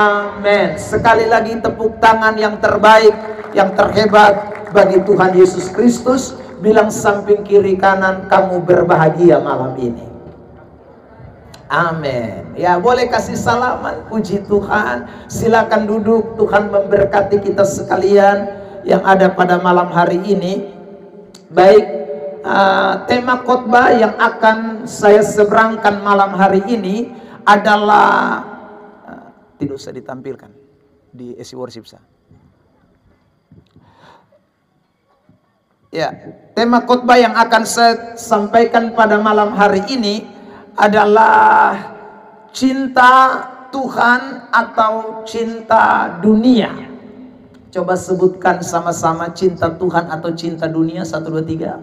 Amin. Sekali lagi tepuk tangan yang terbaik, yang terhebat bagi Tuhan Yesus Kristus. Bilang samping kiri kanan, kamu berbahagia malam ini. Amin. Ya, boleh kasih salaman. Puji Tuhan. Silakan duduk. Tuhan memberkati kita sekalian yang ada pada malam hari ini. Baik, tema khotbah yang akan saya seberangkan malam hari ini adalah tidak usah ditampilkan di isi worship saya. Ya, tema khotbah yang akan saya sampaikan pada malam hari ini adalah cinta Tuhan atau cinta dunia. Coba sebutkan sama-sama, cinta Tuhan atau cinta dunia. 1, 2, 3.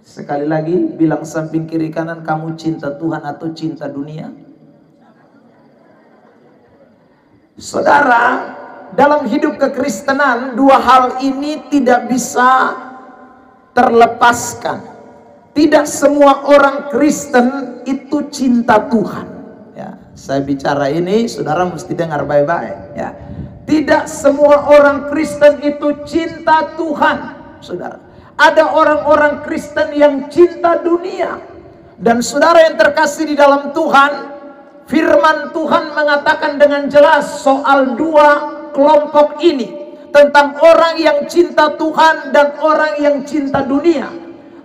Sekali lagi, bilang samping kiri kanan, kamu cinta Tuhan atau cinta dunia. Saudara, dalam hidup kekristenan dua hal ini tidak bisa terlepaskan. Tidak semua orang Kristen itu cinta Tuhan. Ya, saya bicara ini, saudara mesti dengar baik-baik. Ya, tidak semua orang Kristen itu cinta Tuhan, saudara. Ada orang-orang Kristen yang cinta dunia. Dan saudara yang terkasih di dalam Tuhan, firman Tuhan mengatakan dengan jelas soal dua kelompok ini, tentang orang yang cinta Tuhan dan orang yang cinta dunia.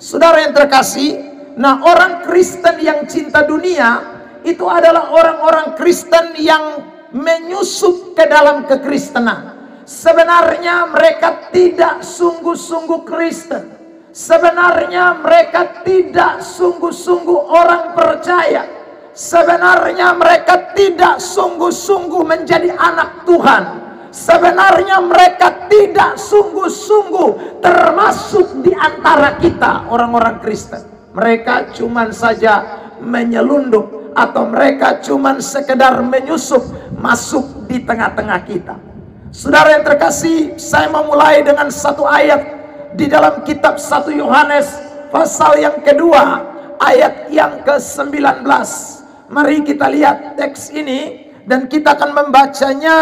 Saudara yang terkasih, nah orang Kristen yang cinta dunia itu adalah orang-orang Kristen yang menyusup ke dalam kekristenan. Sebenarnya mereka tidak sungguh-sungguh Kristen. Sebenarnya mereka tidak sungguh-sungguh orang percaya. Sebenarnya mereka tidak sungguh-sungguh menjadi anak Tuhan. Sebenarnya mereka tidak sungguh-sungguh termasuk di antara kita orang-orang Kristen. Mereka cuman saja menyelundup atau mereka cuman sekedar menyusup masuk di tengah-tengah kita. Saudara yang terkasih, saya memulai dengan satu ayat di dalam kitab 1 Yohanes pasal yang kedua, ayat yang ke-19. Mari kita lihat teks ini dan kita akan membacanya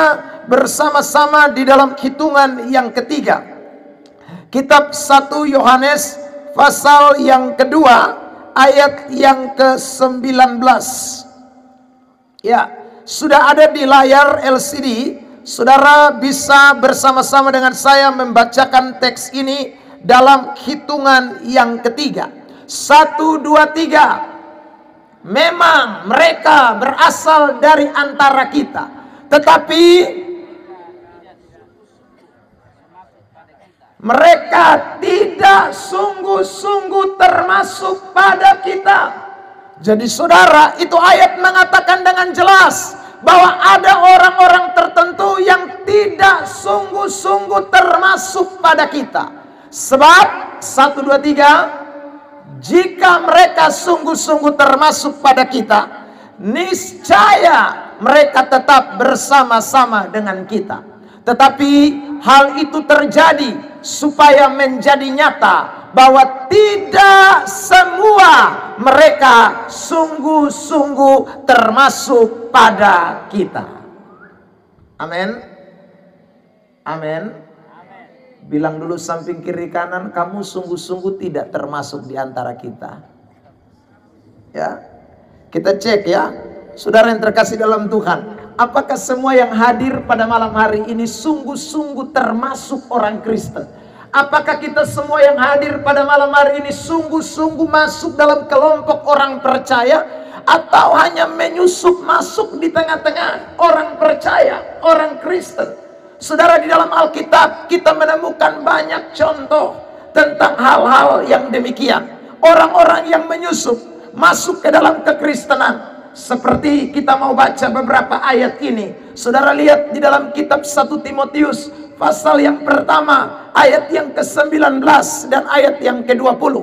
bersama-sama di dalam hitungan yang ketiga. Kitab 1 Yohanes pasal yang kedua, ayat yang ke-19. Ya, sudah ada di layar LCD. Saudara bisa bersama-sama dengan saya membacakan teks ini dalam hitungan yang ketiga. 1, 2, 3. Memang mereka berasal dari antara kita, tetapi mereka tidak sungguh-sungguh termasuk pada kita. Jadi saudara, itu ayat mengatakan dengan jelas bahwa ada orang-orang tertentu yang tidak sungguh-sungguh termasuk pada kita. Sebab 1, 2, 3, jika mereka sungguh-sungguh termasuk pada kita, niscaya mereka tetap bersama-sama dengan kita. Tetapi hal itu terjadi supaya menjadi nyata bahwa tidak semua mereka sungguh-sungguh termasuk pada kita. Amin. Amin. Bilang dulu samping kiri kanan, kamu sungguh-sungguh tidak termasuk di antara kita. Ya, kita cek ya, saudara yang terkasih dalam Tuhan. Apakah semua yang hadir pada malam hari ini sungguh-sungguh termasuk orang Kristen? Apakah kita semua yang hadir pada malam hari ini sungguh-sungguh masuk dalam kelompok orang percaya? Atau hanya menyusup masuk di tengah-tengah orang percaya, orang Kristen? Saudara, di dalam Alkitab kita menemukan banyak contoh tentang hal-hal yang demikian. Orang-orang yang menyusup masuk ke dalam kekristenan. Seperti kita mau baca beberapa ayat ini. Saudara lihat di dalam kitab 1 Timotius pasal yang pertama, ayat yang ke-19 dan ayat yang ke-20.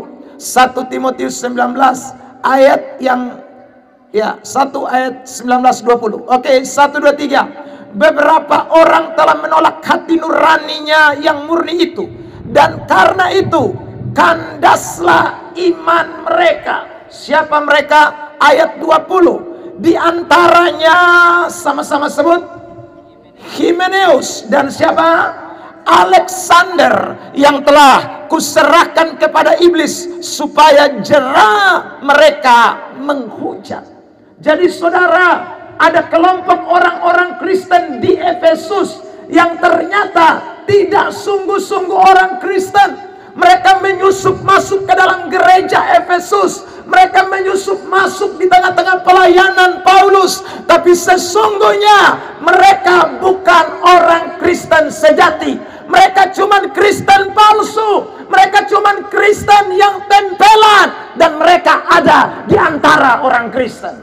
1 Timotius 19 ayat yang 1 ayat 19-20. Oke, 1, 2, 3. Beberapa orang telah menolak hati nuraninya yang murni itu, dan karena itu kandaslah iman mereka. Siapa mereka? Ayat 20. Di antaranya sama-sama sebut Himeneus dan siapa? Alexander, yang telah kuserahkan kepada iblis supaya jera mereka menghujat. Jadi saudara, ada kelompok orang-orang Kristen di Efesus yang ternyata tidak sungguh-sungguh orang Kristen. Mereka menyusup masuk ke dalam gereja Efesus. Mereka menyusup masuk di tengah-tengah pelayanan Paulus. Tapi sesungguhnya mereka bukan orang Kristen sejati. Mereka cuman Kristen palsu. Mereka cuman Kristen yang tempelan. Dan mereka ada di antara orang Kristen.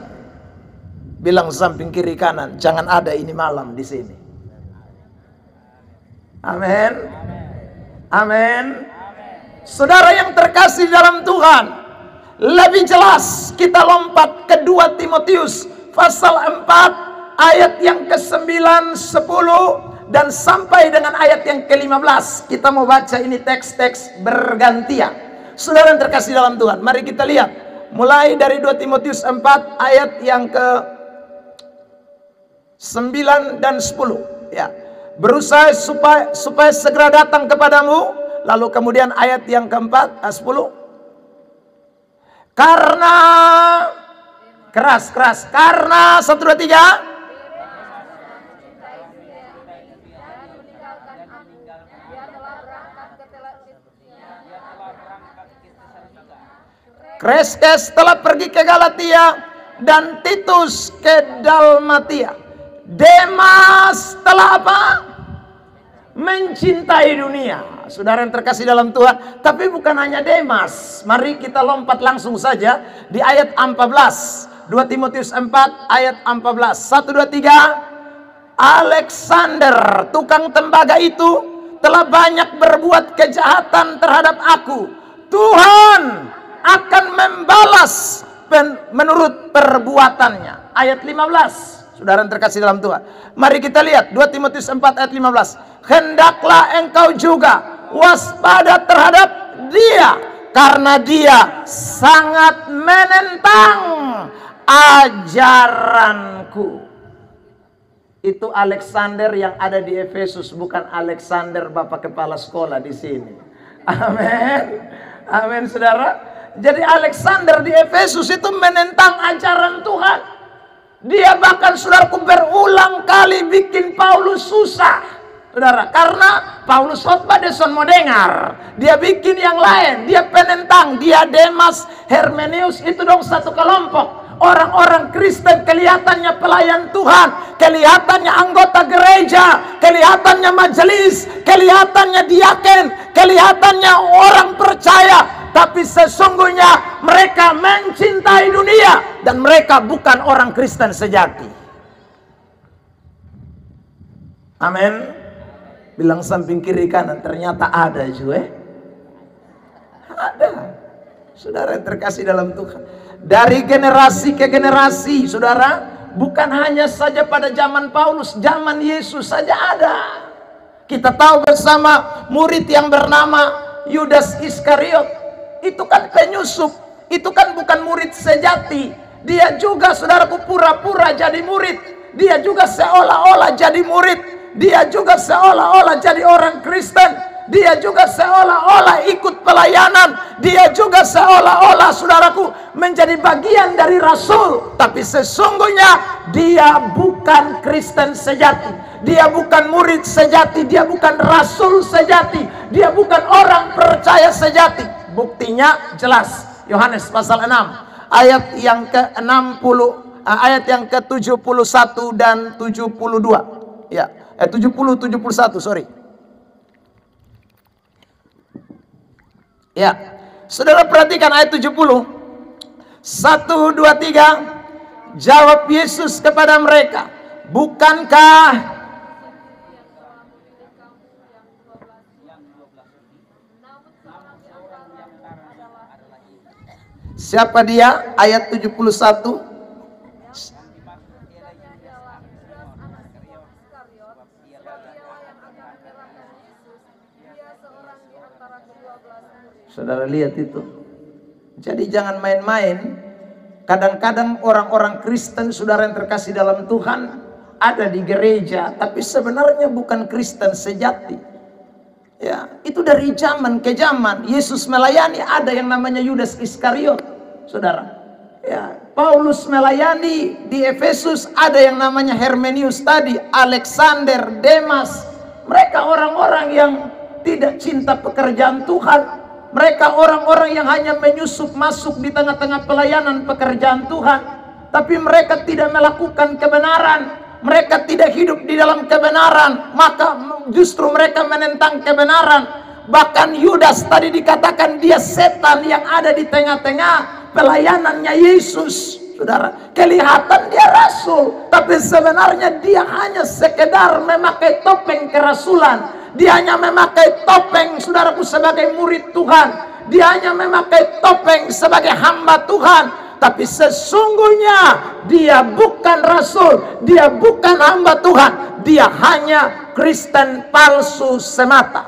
Bilang samping kiri kanan, jangan ada ini malam di sini. Amin. Amin. Saudara yang terkasih dalam Tuhan, lebih jelas kita lompat ke 2 Timotius pasal 4 ayat yang ke-9, 10 dan sampai dengan ayat yang ke-15. Kita mau baca ini teks-teks bergantian. Saudara yang terkasih dalam Tuhan, mari kita lihat mulai dari 2 Timotius 4 ayat yang ke-9 dan 10 ya. Berusaha supaya segera datang kepadamu. Lalu kemudian ayat yang keempat, 10. Karena keras, karena 1, 2, 3. Kreskes telah pergi ke Galatia dan Titus ke Dalmatia. Demas telah apa? Mencintai dunia. Saudara yang terkasih dalam Tuhan, tapi bukan hanya Demas. Mari kita lompat langsung saja di ayat 14. 2 Timotius 4 ayat 14. 1, 2, 3. Alexander, tukang tembaga itu telah banyak berbuat kejahatan terhadap aku. Tuhan akan membalas menurut perbuatannya. Ayat 15. Saudara yang terkasih dalam Tuhan, mari kita lihat 2 Timotius 4 ayat 15. Hendaklah engkau juga waspada terhadap dia, karena dia sangat menentang ajaranku. Itu Alexander yang ada di Efesus, bukan Alexander bapak kepala sekolah di sini. Amin. Amin saudara. Jadi Alexander di Efesus itu menentang ajaran Tuhan. Dia bahkan saudaraku berulang kali bikin Paulus susah. Saudara, karena Paulus khotbah dia mau dengar, dia bikin yang lain, dia penentang, dia Demas, Hermeneus, itu dong satu kelompok. Orang-orang Kristen kelihatannya pelayan Tuhan, kelihatannya anggota gereja, kelihatannya majelis, kelihatannya diaken, kelihatannya orang percaya, tapi sesungguhnya mereka mencintai dunia dan mereka bukan orang Kristen sejati. Amin. Bilang samping kiri kanan, ternyata ada juga. Ada. Saudara yang terkasih dalam Tuhan, dari generasi ke generasi, saudara, bukan hanya saja pada zaman Paulus, zaman Yesus saja ada. Kita tahu bersama murid yang bernama Yudas Iskariot. Itu kan penyusup, itu kan bukan murid sejati. Dia juga saudaraku pura-pura jadi murid. Dia juga seolah-olah jadi murid. Dia juga seolah-olah jadi orang Kristen. Dia juga seolah-olah ikut pelayanan. Dia juga seolah-olah saudaraku menjadi bagian dari rasul. Tapi sesungguhnya dia bukan Kristen sejati. Dia bukan murid sejati. Dia bukan rasul sejati. Dia bukan orang percaya sejati. Buktinya jelas. Yohanes pasal 6 ayat yang ke-60, ayat yang ke-71 dan 72. Ya. 71, sorry. Ya, saudara perhatikan ayat 70. 1, 2, 3. Jawab Yesus kepada mereka, bukankah siapa dia? Ayat 71. Saudara lihat itu. Jadi jangan main-main. Kadang-kadang orang-orang Kristen, saudara yang terkasih dalam Tuhan, ada di gereja, tapi sebenarnya bukan Kristen sejati. Ya, itu dari zaman ke zaman. Yesus melayani, ada yang namanya Yudas Iskariot, saudara. Ya, Paulus melayani di Efesus, ada yang namanya Hermenius tadi, Alexander, Demas. Mereka orang-orang yang tidak cinta pekerjaan Tuhan. Mereka orang-orang yang hanya menyusup masuk di tengah-tengah pelayanan pekerjaan Tuhan, tapi mereka tidak melakukan kebenaran. Mereka tidak hidup di dalam kebenaran, maka justru mereka menentang kebenaran. Bahkan Yudas tadi dikatakan dia setan yang ada di tengah-tengah pelayanannya Yesus. Saudara, kelihatan dia rasul, tapi sebenarnya dia hanya sekedar memakai topeng kerasulan. Dia hanya memakai topeng, saudaraku, sebagai murid Tuhan. Dia hanya memakai topeng sebagai hamba Tuhan. Tapi sesungguhnya dia bukan rasul, dia bukan hamba Tuhan. Dia hanya Kristen palsu semata.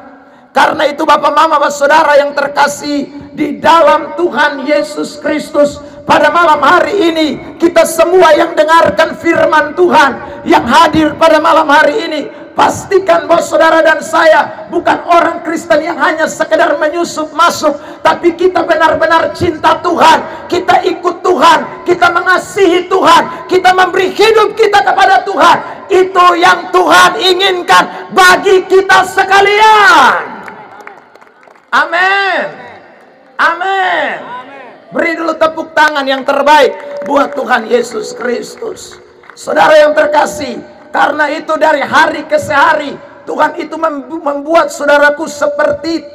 Karena itu Bapak, Mama, Bapak, Saudara yang terkasih di dalam Tuhan Yesus Kristus, pada malam hari ini kita semua yang dengarkan firman Tuhan, yang hadir pada malam hari ini, pastikan bahwa saudara dan saya bukan orang Kristen yang hanya sekedar menyusup masuk, tapi kita benar-benar cinta Tuhan, kita ikut Tuhan, kita mengasihi Tuhan, kita memberi hidup kita kepada Tuhan. Itu yang Tuhan inginkan bagi kita sekalian. Amin. Amin. Beri dulu tepuk tangan yang terbaik buat Tuhan Yesus Kristus. Saudara yang terkasih, karena itu dari hari ke hari Tuhan itu membuat saudaraku seperti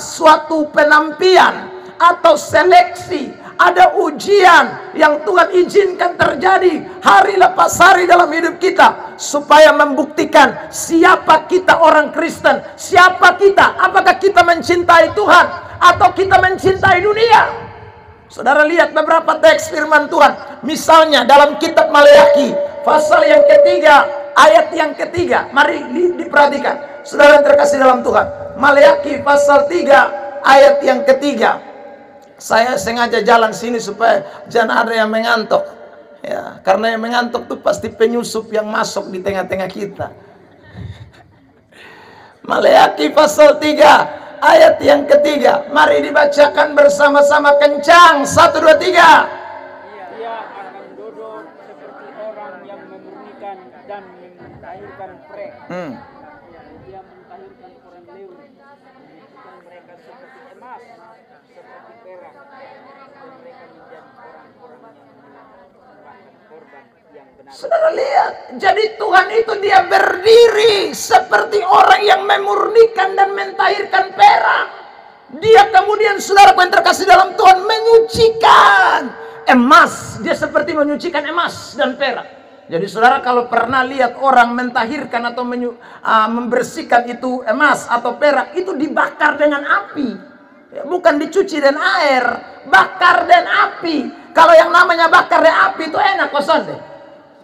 suatu penampian atau seleksi. Ada ujian yang Tuhan izinkan terjadi hari lepas hari dalam hidup kita, supaya membuktikan siapa kita orang Kristen, siapa kita, apakah kita mencintai Tuhan atau kita mencintai dunia. Saudara lihat beberapa teks firman Tuhan, misalnya dalam kitab Maleakhi pasal yang ketiga, ayat yang ketiga. Mari diperhatikan, saudara yang terkasih dalam Tuhan. Maleakhi pasal 3 ayat yang ketiga. Saya sengaja jalan sini supaya jangan ada yang mengantuk. Ya, karena yang mengantuk itu pasti penyusup yang masuk di tengah-tengah kita. Maleakhi pasal 3 ayat yang ketiga. Mari dibacakan bersama-sama kencang. 1, 2, 3. Ia akan duduk seperti orang yang memurnikan dan mentahirkan prek. Dia mentahirkan orang Lewi, menjadikan mereka seperti emas, seperti perak, dan mereka menjadi orang-orang yang menyembahkan korban yang benar. Saudara lihat, jadi Tuhan itu dia berdiri seperti orang yang memurnikan dan mentahirkan perak. Dia kemudian, saudara yang terkasih dalam Tuhan, menyucikan emas. Dia seperti menyucikan emas dan perak. Jadi saudara kalau pernah lihat orang mentahirkan atau membersihkan itu emas atau perak, itu dibakar dengan api. Ya, bukan dicuci dan air, bakar dan api. Kalau yang namanya bakar dan api itu enak kosan deh.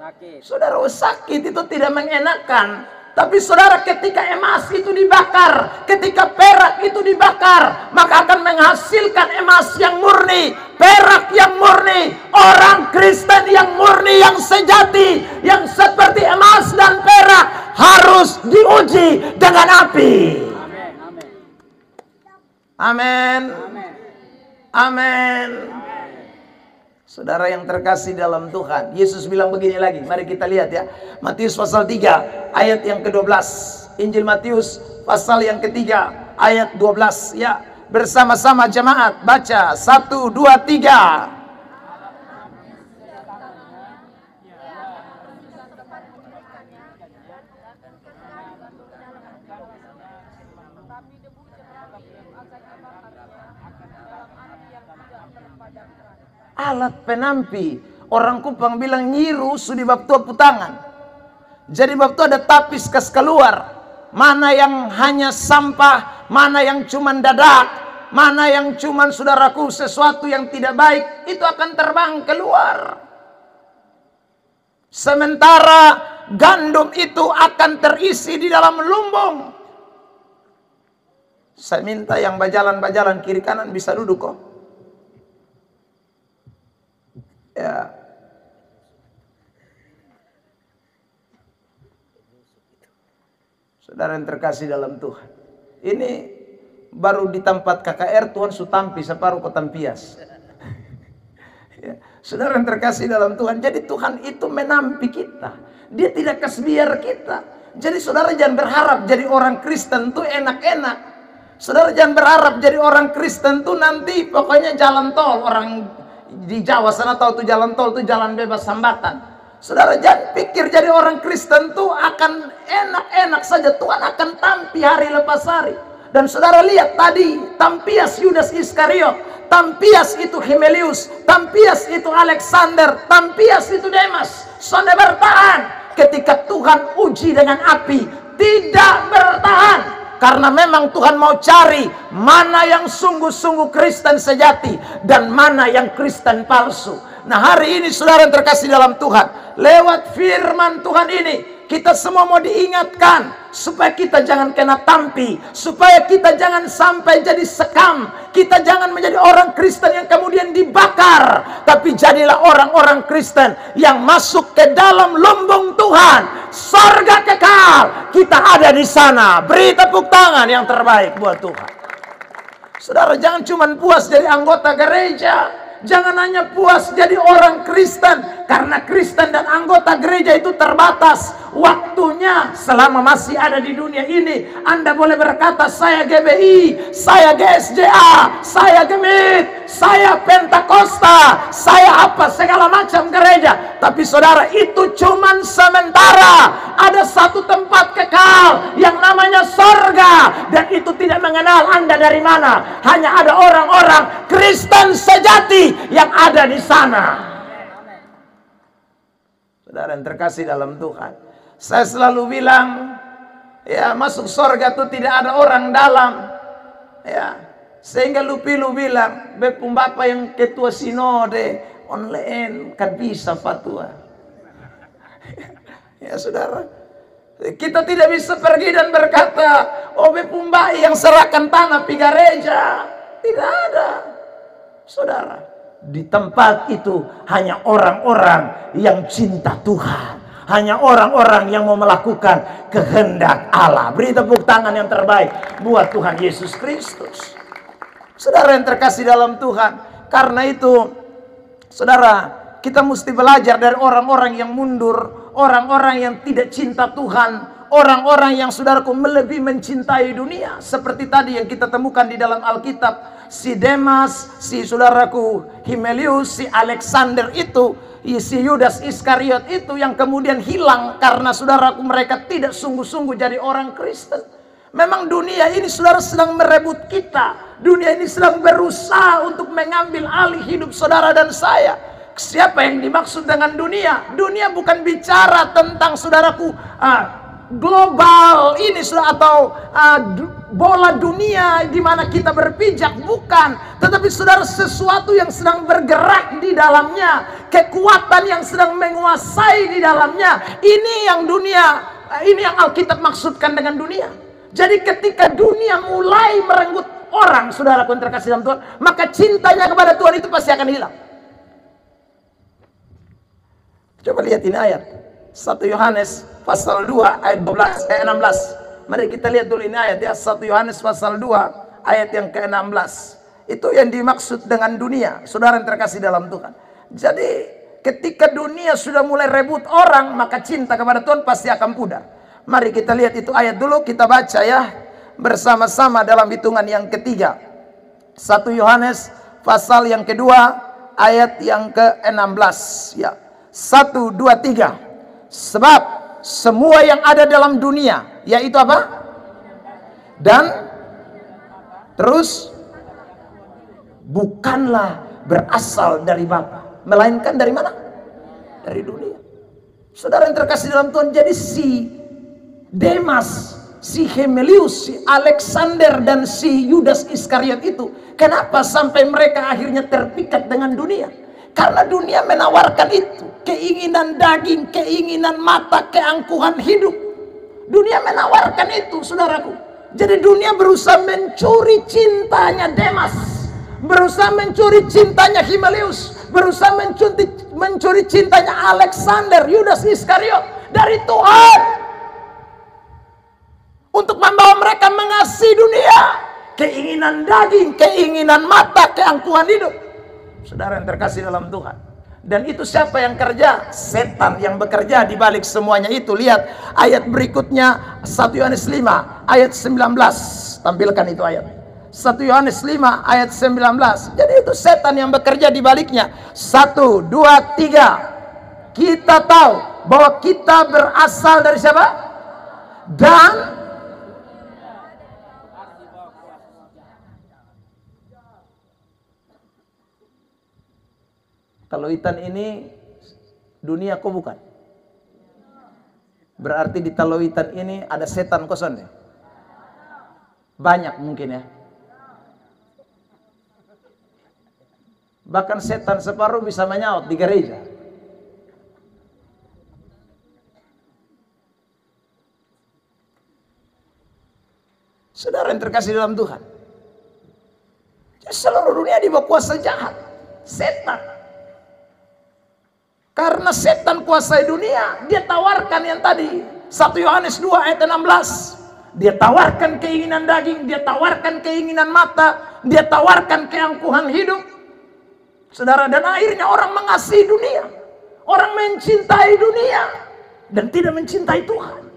Sakit. Saudara, sakit itu tidak mengenakan. Tapi saudara, ketika emas itu dibakar, ketika perak itu dibakar, maka akan menghasilkan emas yang murni, perak yang murni, orang Kristen yang murni, yang sejati, yang seperti emas dan perak harus diuji dengan api. Amin. Amin. Saudara yang terkasih dalam Tuhan, Yesus bilang begini lagi. Mari kita lihat ya. Matius pasal 3 ayat yang ke-12. Injil Matius pasal yang ketiga ayat 12 ya. Bersama-sama jemaat baca 1, 2, 3. Alat penampi. Orang Kupang bilang nyiru sudi bab tua putangan. Jadi bab tua ada tapis kas keluar. Mana yang hanya sampah, mana yang cuman dadak, mana yang cuman saudaraku sesuatu yang tidak baik, itu akan terbang keluar. Sementara gandum itu akan terisi di dalam lumbung. Saya minta yang bajalan-bajalan kiri kanan bisa duduk kok. Ya. Saudara yang terkasih dalam Tuhan, ini baru di tempat KKR Tuhan sutampi separuh kotampias. Ya. Saudara yang terkasih dalam Tuhan, jadi Tuhan itu menampi kita. Dia tidak kasbiar kita. Jadi saudara jangan berharap jadi orang Kristen tuh enak-enak. Saudara jangan berharap jadi orang Kristen tuh nanti pokoknya jalan tol. Orang di Jawa sana tahu tuh jalan tol tuh jalan bebas hambatan. Saudara jangan pikir jadi orang Kristen tuh akan enak-enak saja. Tuhan akan tampi hari lepas hari. Dan saudara lihat tadi, tampias Yudas Iskariot, tampias itu Himelius, tampias itu Alexander, tampias itu Demas. Saudara bertahan ketika Tuhan uji dengan api, tidak bertahan. Karena memang Tuhan mau cari mana yang sungguh-sungguh Kristen sejati dan mana yang Kristen palsu. Nah hari ini saudara yang terkasih dalam Tuhan, lewat firman Tuhan ini kita semua mau diingatkan supaya kita jangan kena tampi, supaya kita jangan sampai jadi sekam, kita jangan menjadi orang Kristen yang kemudian dibakar, tapi jadilah orang-orang Kristen yang masuk ke dalam lumbung Tuhan, surga kekal. Kita ada di sana. Beri tepuk tangan yang terbaik buat Tuhan. Saudara jangan cuma puas jadi anggota gereja. Jangan hanya puas jadi orang Kristen, karena Kristen dan anggota gereja itu terbatas waktunya. Selama masih ada di dunia ini, Anda boleh berkata saya GBI, saya GSJA, saya Gemit, saya Pentakosta, saya apa segala macam gereja. Tapi saudara itu cuman sementara. Ada satu tempat kekal yang namanya sorga, dan itu tidak mengenal Anda dari mana. Hanya ada orang-orang Kristen sejati yang ada di sana. Saudara yang terkasih dalam Tuhan, saya selalu bilang, ya masuk surga itu tidak ada orang dalam. Ya, sehingga Lupilu bilang, bepung bapak yang ketua sinode online kan bisa fatwa. Ya saudara, kita tidak bisa pergi dan berkata, oh bepung bapak yang serahkan tanah pi gereja. Tidak ada. Saudara, di tempat itu hanya orang-orang yang cinta Tuhan, hanya orang-orang yang mau melakukan kehendak Allah. Beri tepuk tangan yang terbaik buat Tuhan Yesus Kristus. Saudara yang terkasih dalam Tuhan, karena itu saudara, kita mesti belajar dari orang-orang yang mundur, orang-orang yang tidak cinta Tuhan, orang-orang yang saudaraku lebih mencintai dunia. Seperti tadi yang kita temukan di dalam Alkitab, si Demas, si saudaraku Himelius, si Alexander itu, si Yudas Iskariot itu yang kemudian hilang karena saudaraku mereka tidak sungguh-sungguh jadi orang Kristen. Memang dunia ini saudara sedang merebut kita. Dunia ini sedang berusaha untuk mengambil alih hidup saudara dan saya. Siapa yang dimaksud dengan dunia? Dunia bukan bicara tentang saudaraku global ini atau bola dunia di mana kita berpijak, bukan. Tetapi saudara, sesuatu yang sedang bergerak di dalamnya, kekuatan yang sedang menguasai di dalamnya. Ini yang dunia, ini yang Alkitab maksudkan dengan dunia. Jadi ketika dunia mulai merenggut orang, saudaraku yang terkasih dalam Tuhan, maka cintanya kepada Tuhan itu pasti akan hilang. Coba lihat ini ayat 1 Yohanes pasal 2 ayat 16. Mari kita lihat dulu ini ayat ya, 1 Yohanes pasal 2 ayat yang ke-16. Itu yang dimaksud dengan dunia, saudara yang terkasih dalam Tuhan. Jadi ketika dunia sudah mulai rebut orang, maka cinta kepada Tuhan pasti akan pudar. Mari kita lihat itu ayat dulu, kita baca ya bersama-sama dalam hitungan yang ketiga. 1 Yohanes pasal yang kedua ayat yang ke-16 ya. 1, 2, 3. Sebab semua yang ada dalam dunia, yaitu apa? Dan terus bukanlah berasal dari Bapa, melainkan dari mana? Dari dunia. Saudara yang terkasih dalam Tuhan, jadi si Demas, si Himelius, si Alexander dan si Yudas Iskariot itu, kenapa sampai mereka akhirnya terpikat dengan dunia? Karena dunia menawarkan itu, keinginan daging, keinginan mata, keangkuhan hidup. Dunia menawarkan itu, saudaraku. Jadi dunia berusaha mencuri cintanya Demas, berusaha mencuri cintanya Himelius, berusaha mencuri cintanya Alexander, Yudas Iskariot dari Tuhan untuk membawa mereka mengasihi dunia, keinginan daging, keinginan mata, keangkuhan hidup. Saudara yang terkasih dalam Tuhan. Dan itu siapa yang kerja? Setan yang bekerja di balik semuanya itu. Lihat ayat berikutnya, 1 Yohanes 5 ayat 19. Tampilkan itu ayat. 1 Yohanes 5 ayat 19. Jadi itu setan yang bekerja di baliknya. 1, 2, 3. Kita tahu bahwa kita berasal dari siapa? Dan Taloitan ini dunia kok bukan? Berarti di Taloitan ini ada setan kosan deh. Banyak mungkin ya. Bahkan setan separuh bisa menyaut di gereja. Saudara yang terkasih dalam Tuhan. Seluruh dunia di bawah kuasa jahat. Setan. Karena setan kuasai dunia, dia tawarkan yang tadi 1 Yohanes 2 ayat 16. Dia tawarkan keinginan daging, dia tawarkan keinginan mata, dia tawarkan keangkuhan hidup. Saudara, dan akhirnya orang mengasihi dunia, orang mencintai dunia dan tidak mencintai Tuhan.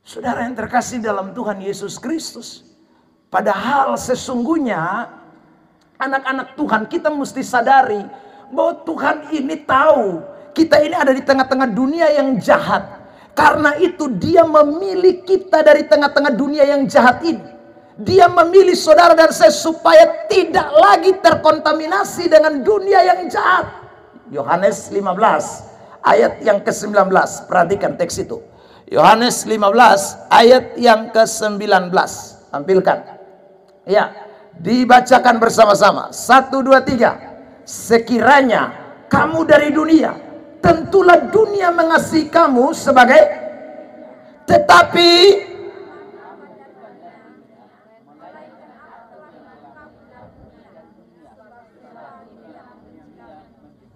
Saudara yang terkasih dalam Tuhan Yesus Kristus, padahal sesungguhnya anak-anak Tuhan, kita mesti sadari bahwa Tuhan ini tahu kita ini ada di tengah-tengah dunia yang jahat. Karena itu dia memilih kita dari tengah-tengah dunia yang jahat ini. Dia memilih saudara dan saya supaya tidak lagi terkontaminasi dengan dunia yang jahat. Yohanes 15 ayat yang ke-19. Perhatikan teks itu. Yohanes 15 ayat yang ke-19. Tampilkan. Ya, dibacakan bersama-sama. 1, 2, 3. Sekiranya kamu dari dunia, tentulah dunia mengasihi kamu sebagai, tetapi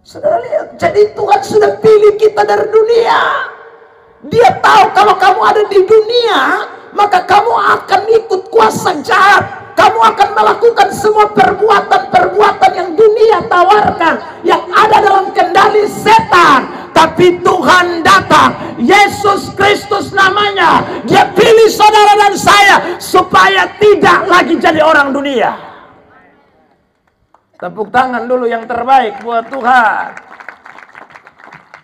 saudara lihat, jadi Tuhan sudah pilih kita dari dunia. Dia tahu kalau kamu ada di dunia, maka kamu akan ikut kuasa jahat. Kamu akan melakukan semua perbuatan-perbuatan yang dunia tawarkan, yang ada dalam kendali setan. Tapi Tuhan datang, Yesus Kristus namanya. Dia pilih saudara dan saya supaya tidak lagi jadi orang dunia. Tepuk tangan dulu yang terbaik buat Tuhan.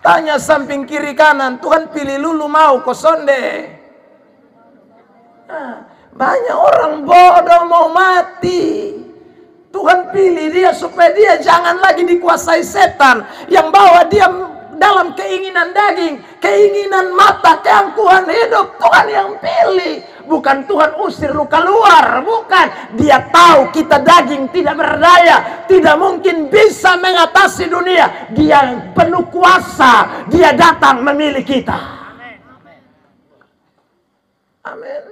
Tanya samping kiri kanan, Tuhan pilih lulu mau kosonde. Banyak orang bodoh mau mati. Tuhan pilih dia supaya dia jangan lagi dikuasai setan yang bawa dia dalam keinginan daging, keinginan mata, keangkuhan hidup. Tuhan yang pilih. Bukan Tuhan usir lu keluar. Bukan. Dia tahu kita daging tidak berdaya, tidak mungkin bisa mengatasi dunia. Dia penuh kuasa. Dia datang memilih kita. Amin.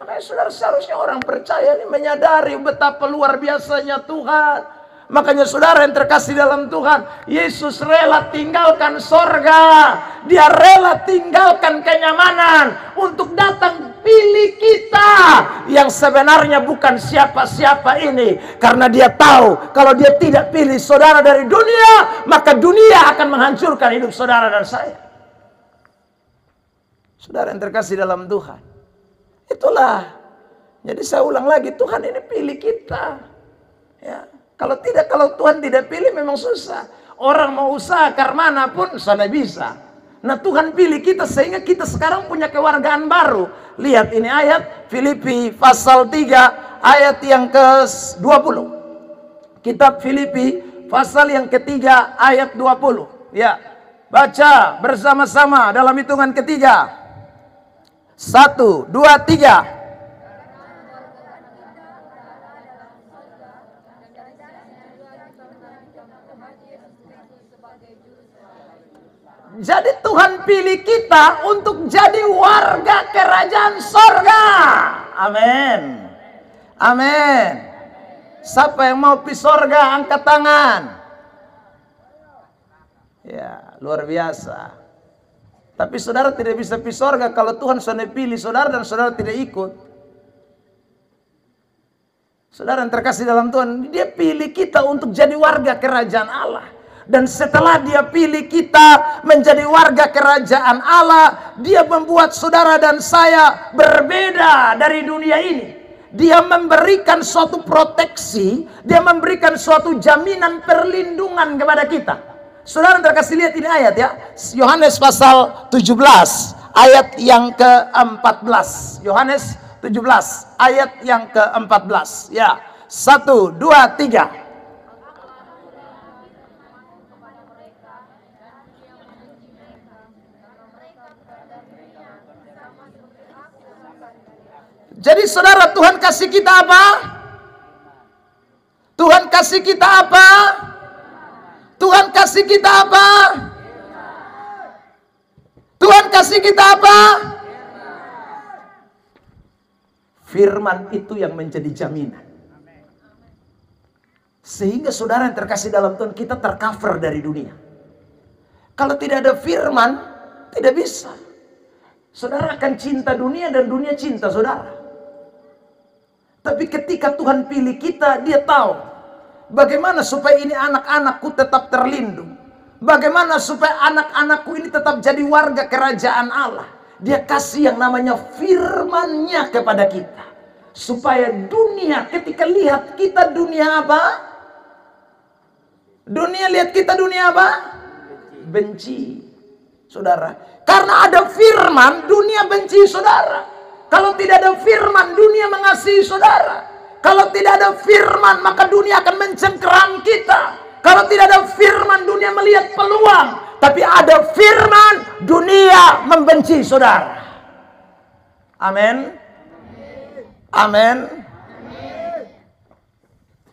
Makanya saudara, seharusnya orang percaya ini menyadari betapa luar biasanya Tuhan. Makanya saudara yang terkasih dalam Tuhan, Yesus rela tinggalkan sorga. Dia rela tinggalkan kenyamanan untuk datang pilih kita yang sebenarnya bukan siapa-siapa ini. Karena dia tahu kalau dia tidak pilih saudara dari dunia, maka dunia akan menghancurkan hidup saudara dan saya. Saudara yang terkasih dalam Tuhan, itulah. Jadi saya ulang lagi, Tuhan ini pilih kita. Ya. Kalau Tuhan tidak pilih memang susah. Orang mau usaha karena pun sana bisa. Nah, Tuhan pilih kita sehingga kita sekarang punya kewargaan baru. Lihat ini ayat Filipi pasal 3 ayat yang ke-20. Kitab Filipi pasal yang ketiga ayat 20. Ya. Baca bersama-sama dalam hitungan ketiga. 1, 2, 3. Jadi Tuhan pilih kita untuk jadi warga kerajaan sorga. Amin. Amin. Siapa yang mau pergi sorga, angkat tangan. Ya, luar biasa. Tapi saudara tidak bisa pergi sorga kalau Tuhan sudah pilih saudara dan saudara tidak ikut. Saudara yang terkasih dalam Tuhan, Dia pilih kita untuk jadi warga kerajaan Allah. Dan setelah Dia pilih kita menjadi warga kerajaan Allah, Dia membuat saudara dan saya berbeda dari dunia ini. Dia memberikan suatu proteksi, Dia memberikan suatu jaminan perlindungan kepada kita. Saudara yang terkasih, lihat ini ayat ya. Yohanes pasal 17 ayat yang ke-14. Yohanes 17 ayat yang ke-14. Ya, 1, 2, 3. Jadi saudara, Tuhan kasih kita apa? Tuhan kasih kita apa? Tuhan kasih kita apa? Tuhan kasih kita apa? Firman itu yang menjadi jaminan. Sehingga saudara yang terkasih dalam Tuhan, kita tercover dari dunia. Kalau tidak ada firman, tidak bisa. Saudara akan cinta dunia dan dunia cinta saudara. Tapi ketika Tuhan pilih kita, Dia tahu bagaimana supaya ini anak-anakku tetap terlindung. Bagaimana supaya anak-anakku ini tetap jadi warga kerajaan Allah. Dia kasih yang namanya firman-Nya kepada kita. Supaya dunia ketika lihat kita dunia apa? Dunia lihat kita dunia apa? Benci. Saudara. Karena ada firman, dunia benci saudara. Kalau tidak ada firman, dunia mengasihi saudara. Kalau tidak ada firman, maka dunia akan mencengkeram kita. Kalau tidak ada firman, dunia melihat peluang. Tapi ada firman, dunia membenci saudara. Amin. Amin.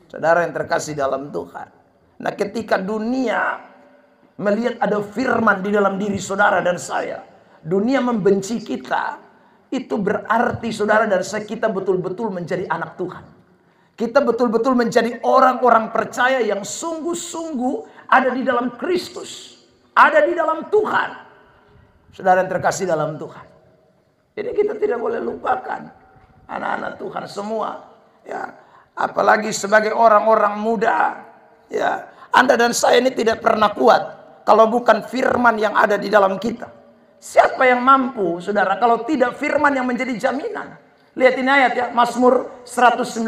Saudara yang terkasih dalam Tuhan. Nah, ketika dunia melihat ada firman di dalam diri saudara dan saya, dunia membenci kita. Itu berarti saudara dan saya, kita betul-betul menjadi anak Tuhan. Kita betul-betul menjadi orang-orang percaya yang sungguh-sungguh ada di dalam Kristus. Ada di dalam Tuhan. Saudara yang terkasih dalam Tuhan. Jadi kita tidak boleh lupakan anak-anak Tuhan semua. Ya, apalagi sebagai orang-orang muda. Ya, Anda dan saya ini tidak pernah kuat kalau bukan firman yang ada di dalam kita. Siapa yang mampu, saudara, kalau tidak firman yang menjadi jaminan? Lihat ini ayat ya, Mazmur 119,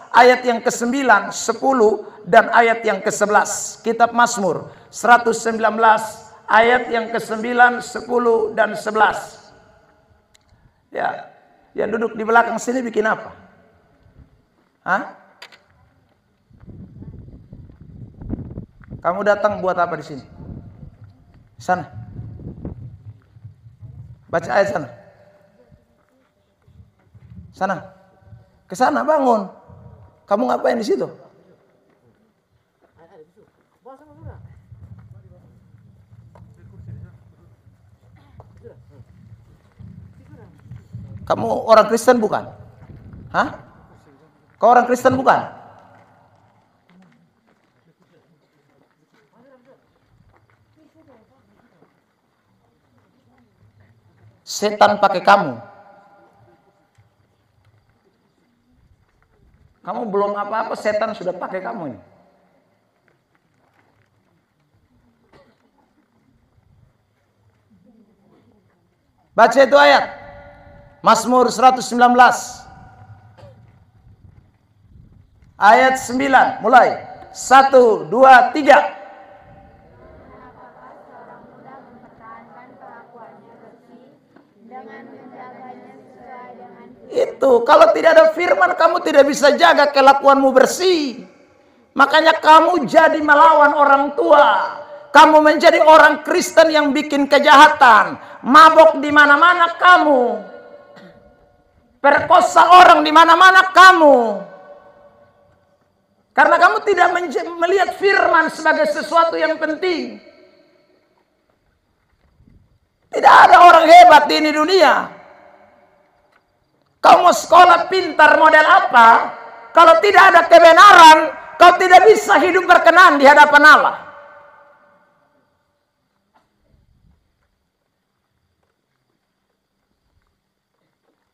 ayat yang ke-9, 10, dan ayat yang ke-11. Kitab Mazmur 119, ayat yang ke-9, 10, dan 11. Ya, yang duduk di belakang sini bikin apa? Hah? Kamu datang buat apa di sini? Sana. Baca ayat sana. Sana. Ke sana bangun. Kamu ngapain di situ? Kamu orang Kristen bukan? Hah? Kau orang Kristen bukan? Setan pakai kamu. Kamu belum apa-apa, setan sudah pakai kamu ini. Baca itu ayat. Mazmur 119. Ayat 9. Mulai. 1, 2, 3. Itu, kalau tidak ada firman, kamu tidak bisa jaga kelakuanmu bersih. Makanya kamu jadi melawan orang tua. Kamu menjadi orang Kristen yang bikin kejahatan. Mabok di mana-mana kamu. Perkosa orang di mana-mana kamu. Karena kamu tidak melihat firman sebagai sesuatu yang penting. Tidak ada orang hebat di ini dunia. Kamu mau sekolah pintar model apa? Kalau tidak ada kebenaran, kau tidak bisa hidup berkenan di hadapan Allah.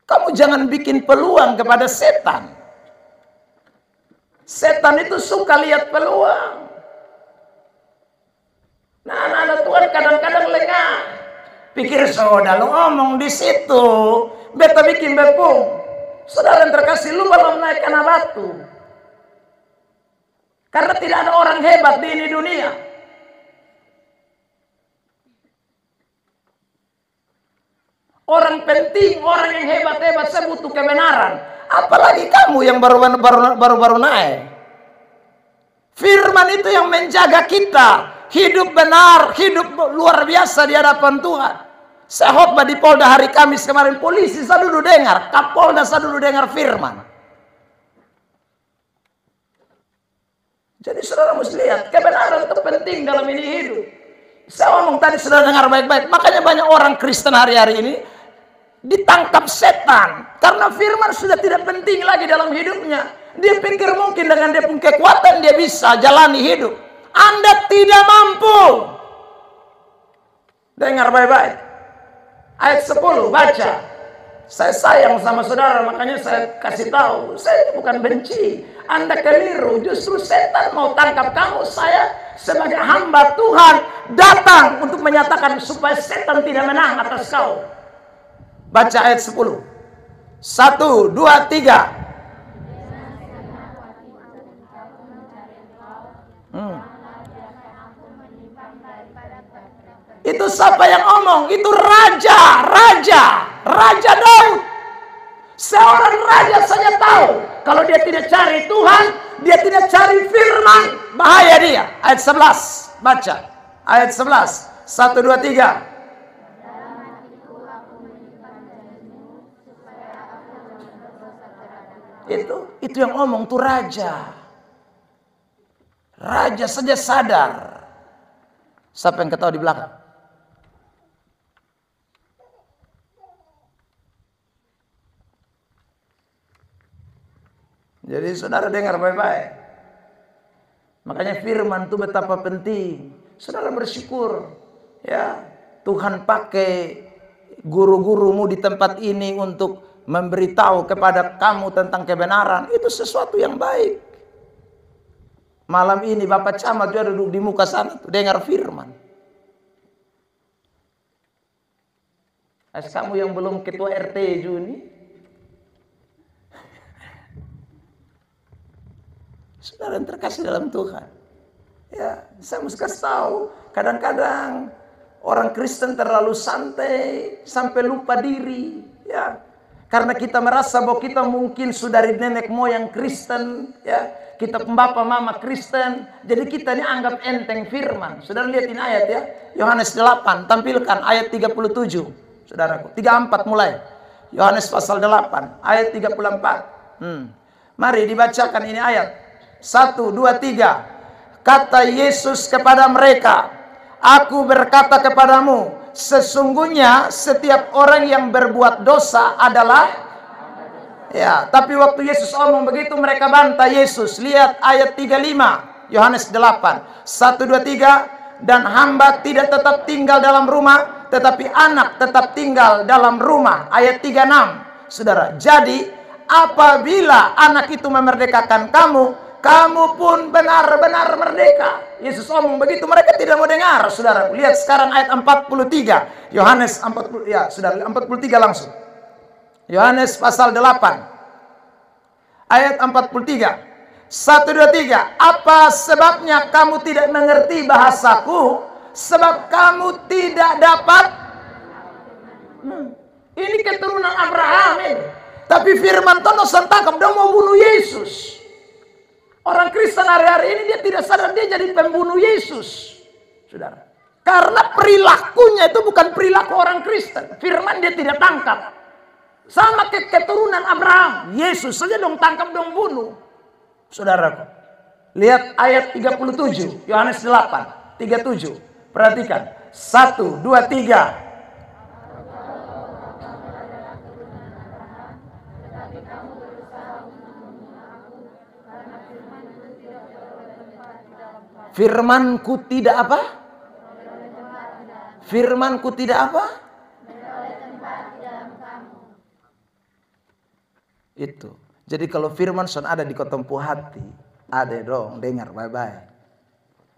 Kamu jangan bikin peluang kepada setan. Setan itu suka lihat peluang. Nah, anak-anak Tuhan kadang-kadang lengah. Pikir saudara lu ngomong di situ, beta bikin bepung. Saudara yang terkasih, lu belum naik anak batu. Karena tidak ada orang hebat di ini dunia. Orang penting, orang yang hebat-hebat, saya butuh kebenaran. Apalagi kamu yang baru naik. Firman itu yang menjaga kita. Hidup benar, hidup luar biasa di hadapan Tuhan. Saya khotbah di Polda hari Kamis kemarin. Polisi saya dulu dengar, Kapolda saya dulu dengar firman. Jadi saudara mesti lihat, kebenaran itu penting dalam ini hidup. Saya ngomong tadi sudah dengar baik-baik. Makanya banyak orang Kristen hari-hari ini ditangkap setan. Karena firman sudah tidak penting lagi dalam hidupnya. Dia pikir mungkin dengan dia punya kekuatan dia bisa jalani hidup. Anda tidak mampu. Dengar baik-baik. Ayat 10, baca. Saya sayang sama saudara, makanya saya kasih tahu. Saya bukan benci. Anda keliru, justru setan mau tangkap kamu. Saya sebagai hamba Tuhan datang untuk menyatakan supaya setan tidak menang atas kau. Baca ayat 10. 1, 2, 3. Itu siapa yang ngomong? Itu Raja Daud. Seorang raja saja tahu kalau dia tidak cari Tuhan, dia tidak cari firman, bahaya dia. Ayat 11, baca. Ayat 11. 1, 2, 3. Itu yang ngomong tuh raja. Raja saja sadar. Siapa yang ketahui di belakang? Jadi saudara dengar baik-baik. Makanya firman itu betapa penting. Saudara bersyukur. Ya, Tuhan pakai guru-gurumu di tempat ini untuk memberitahu kepada kamu tentang kebenaran. Itu sesuatu yang baik. Malam ini Bapak Camat juga duduk di muka sana, dengar firman. Kamu yang belum ketua RT Juni, saudara yang terkasih dalam Tuhan. Ya, saya mesti kasih tahu, kadang-kadang orang Kristen terlalu santai sampai lupa diri, ya. Karena kita merasa bahwa kita mungkin sudah dari nenek moyang Kristen, ya. Kita bapak mama Kristen, jadi kita ini anggap enteng firman. Saudara lihat ini ayat ya, Yohanes 8, tampilkan ayat 37. Saudaraku, 34 mulai. Yohanes pasal 8, ayat 34. Mari dibacakan ini ayat. 1, 2, 3. Kata Yesus kepada mereka, Aku berkata kepadamu, sesungguhnya setiap orang yang berbuat dosa adalah, ya, tapi waktu Yesus omong begitu mereka bantah Yesus. Lihat ayat 35, Yohanes 8. 1, 2, 3. Dan hamba tidak tetap tinggal dalam rumah, tetapi anak tetap tinggal dalam rumah. Ayat 36. Saudara, jadi apabila anak itu memerdekakan kamu, kamu pun benar-benar merdeka. Yesus omong begitu, mereka tidak mau dengar, saudara. Lihat sekarang ayat 43. Yohanes 40, ya, saudara, 43 langsung. Yohanes pasal 8. Ayat 43. 1, 2, 3. Apa sebabnya kamu tidak mengerti bahasaku? Sebab kamu tidak dapat. Ini keturunan Abraham ini. Tapi firman Tono tangkap, dia mau bunuh Yesus. Orang Kristen hari-hari ini dia tidak sadar dia jadi pembunuh Yesus. Saudara. Karena perilakunya itu bukan perilaku orang Kristen. Firman dia tidak tangkap. Sama keturunan Abraham. Yesus saja dong tangkap dong bunuh. Saudaraku. Lihat ayat 37. Yohanes 8. 37. Perhatikan. 1, 2, 3. Firmanku tidak apa? Firmanku tidak apa? Itu. Jadi kalau firman son ada di kotempu hati, ada dong, dengar baik-baik.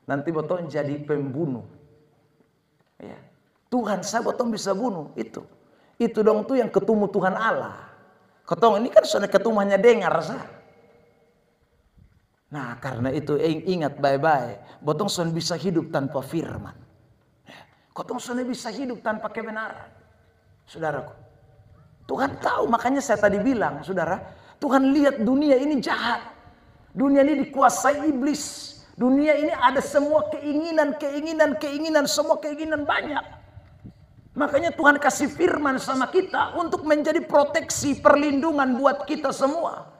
Nanti botong jadi pembunuh. Ya. Tuhan saya botong bisa bunuh itu. Itu dong tuh yang ketemu Tuhan Allah. Ketemu ini kan sudah ketemu hanya dengar sah. Nah karena itu ingat baik-baik. Botong sudah bisa hidup tanpa firman. Botong sudah bisa hidup tanpa kebenaran. Saudaraku. Tuhan tahu, makanya saya tadi bilang saudara. Tuhan lihat dunia ini jahat. Dunia ini dikuasai iblis. Dunia ini ada semua keinginan, semua keinginan banyak. Makanya Tuhan kasih firman sama kita untuk menjadi proteksi, perlindungan buat kita semua.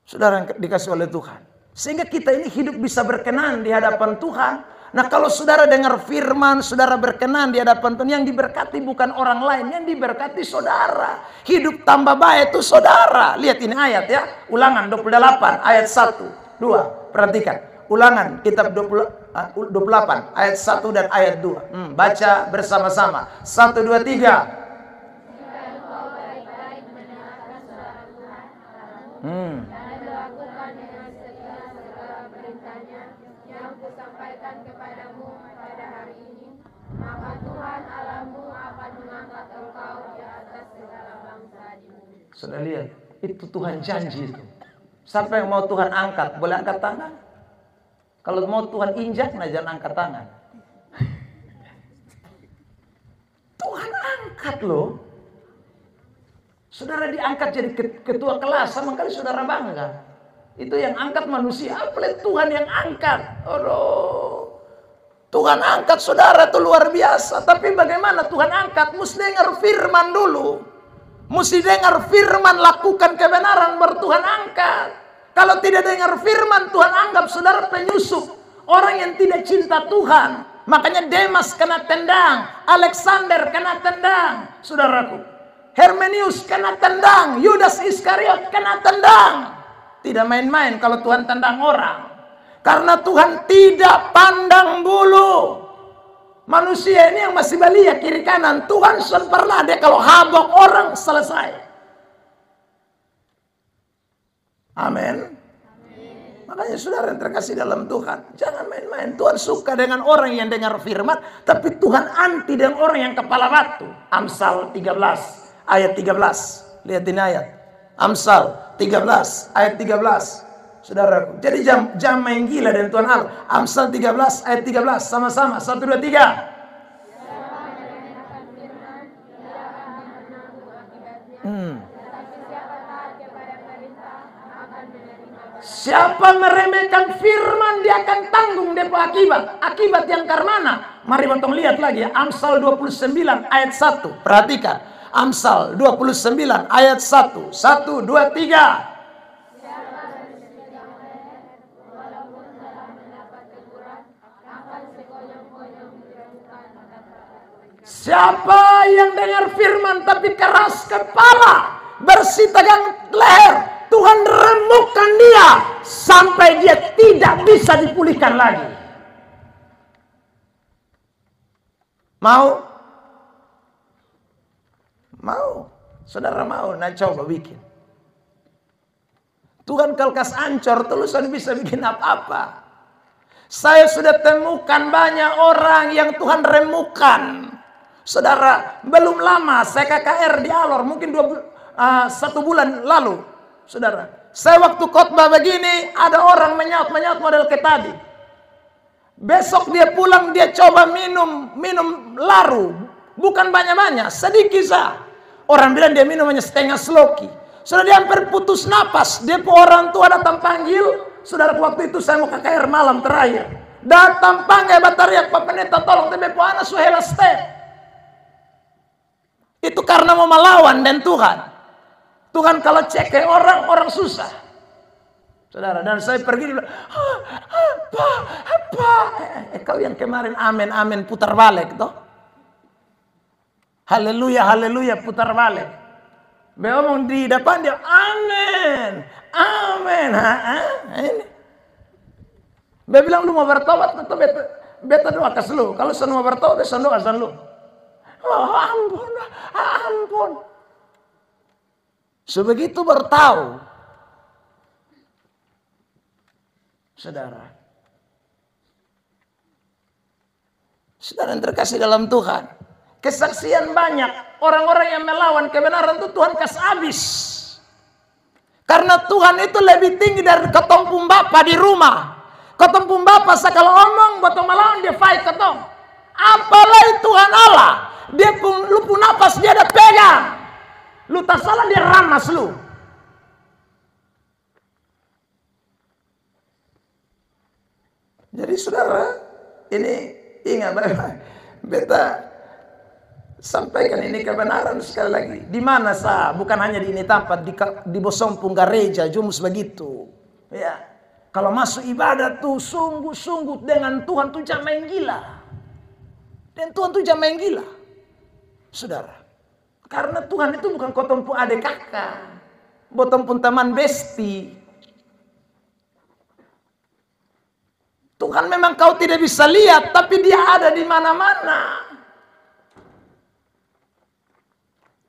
Saudara yang dikasih oleh Tuhan. Sehingga kita ini hidup bisa berkenan di hadapan Tuhan. Nah kalau saudara dengar firman, saudara berkenan di hadapan Tuhan. Yang diberkati bukan orang lain, yang diberkati saudara. Hidup tambah baik itu saudara. Lihat ini ayat ya. Ulangan 28 ayat 1, 2. Perhatikan. Ulangan kitab 28 ayat 1 dan ayat 2. Baca bersama-sama. 1, 2, 3. Sudah lihat, itu Tuhan janji itu. Siapa yang mau Tuhan angkat, boleh angkat tangan. Kalau mau Tuhan injak, nah jangan angkat tangan. Tuhan angkat loh. Saudara diangkat jadi ketua kelas, sama kali saudara bangga. Itu yang angkat manusia, apalagi Tuhan yang angkat. Aduh. Tuhan angkat saudara itu luar biasa. Tapi bagaimana Tuhan angkat? Mesti dengar firman dulu. Mesti dengar firman, lakukan kebenaran, baru Tuhan angkat. Kalau tidak dengar firman, Tuhan anggap saudara penyusup. Orang yang tidak cinta Tuhan. Makanya Demas kena tendang. Alexander kena tendang. Saudaraku. Hermenius kena tendang. Yudas Iskariot kena tendang. Tidak main-main kalau Tuhan tendang orang. Karena Tuhan tidak pandang bulu. Manusia ini yang masih belia kiri kanan. Tuhan sudah pernah dia kalau habok orang selesai. Amin. Makanya saudara yang terkasih dalam Tuhan, jangan main-main. Tuhan suka dengan orang yang dengar firman, tapi Tuhan anti dengan orang yang kepala batu. Amsal 13 ayat 13. Lihat ini ayat. Amsal 13 ayat 13. Saudaraku, jadi jam main gila dengan Tuhan Allah. Amsal 13 ayat 13 sama-sama 1 2 3. Siapa meremehkan firman, dia akan tanggung depa akibat. Akibat yang karmana. Mari botong lihat lagi ya. Amsal 29 ayat 1. Perhatikan. Amsal 29 ayat 1. 1 2 3. Siapa yang dengar firman tapi keras kepala, bersih tegang leher, Tuhan remukkan dia sampai dia tidak bisa dipulihkan lagi. Mau? Mau? Saudara mau? Nah coba bikin. Tuhan kalkas ancor, tulisan bisa bikin apa-apa. Saya sudah temukan banyak orang yang Tuhan remukan. Saudara, belum lama saya KKR di Alor, mungkin 1 bulan lalu. Saudara, saya waktu khotbah begini, ada orang menyaut-menyaut model kayak tadi. Besok dia pulang, dia coba minum laru. Bukan banyak-banyak, sedikit sah. Orang bilang dia minum hanya setengah sloki. Sudah dia hampir putus napas. Dia orang tua datang panggil. Saudara, waktu itu saya mau KKR malam terakhir. Datang panggil batariak, Pak Pendeta tolong tebe po anak suhela step. Itu karena mau melawan dan Tuhan. Tuhan kalau cek ke orang susah. Saudara, dan saya pergi bilang, apa? Kau yang kemarin amin putar balik toh. Haleluya, haleluya putar balik. Ngomong di depan dia amin. Ini. Dia bilang lu mau bertobat, tetap beta doa kas lu. Kalau sen mau bertobat, sen doa sen lu. Oh, ampun, ampun. Sebegitu bertahu, saudara. Saudara yang terkasih dalam Tuhan, kesaksian banyak orang-orang yang melawan kebenaran itu Tuhan kasih habis. Karena Tuhan itu lebih tinggi dari ketumpung Bapa di rumah. Ketumpung Bapa sekali omong, botong melawan dia fight ketong. Apalagi Tuhan Allah, dia pun lu pun napas dia ada pegang. Lu tak salah dia ramas lu. Jadi saudara, ini ingat beta sampaikan ini kebenaran sekali lagi. Di mana sah? Bukan hanya di ini tempat, di Bosompung gereja jumus begitu. Ya, kalau masuk ibadah tuh sungguh-sungguh dengan Tuhan tuh jangan main gila. Dan Tuhan tuh jangan main gila, saudara. Karena Tuhan itu bukan kotompu adik kakak, botompun teman besti. Tuhan memang kau tidak bisa lihat, tapi Dia ada di mana-mana.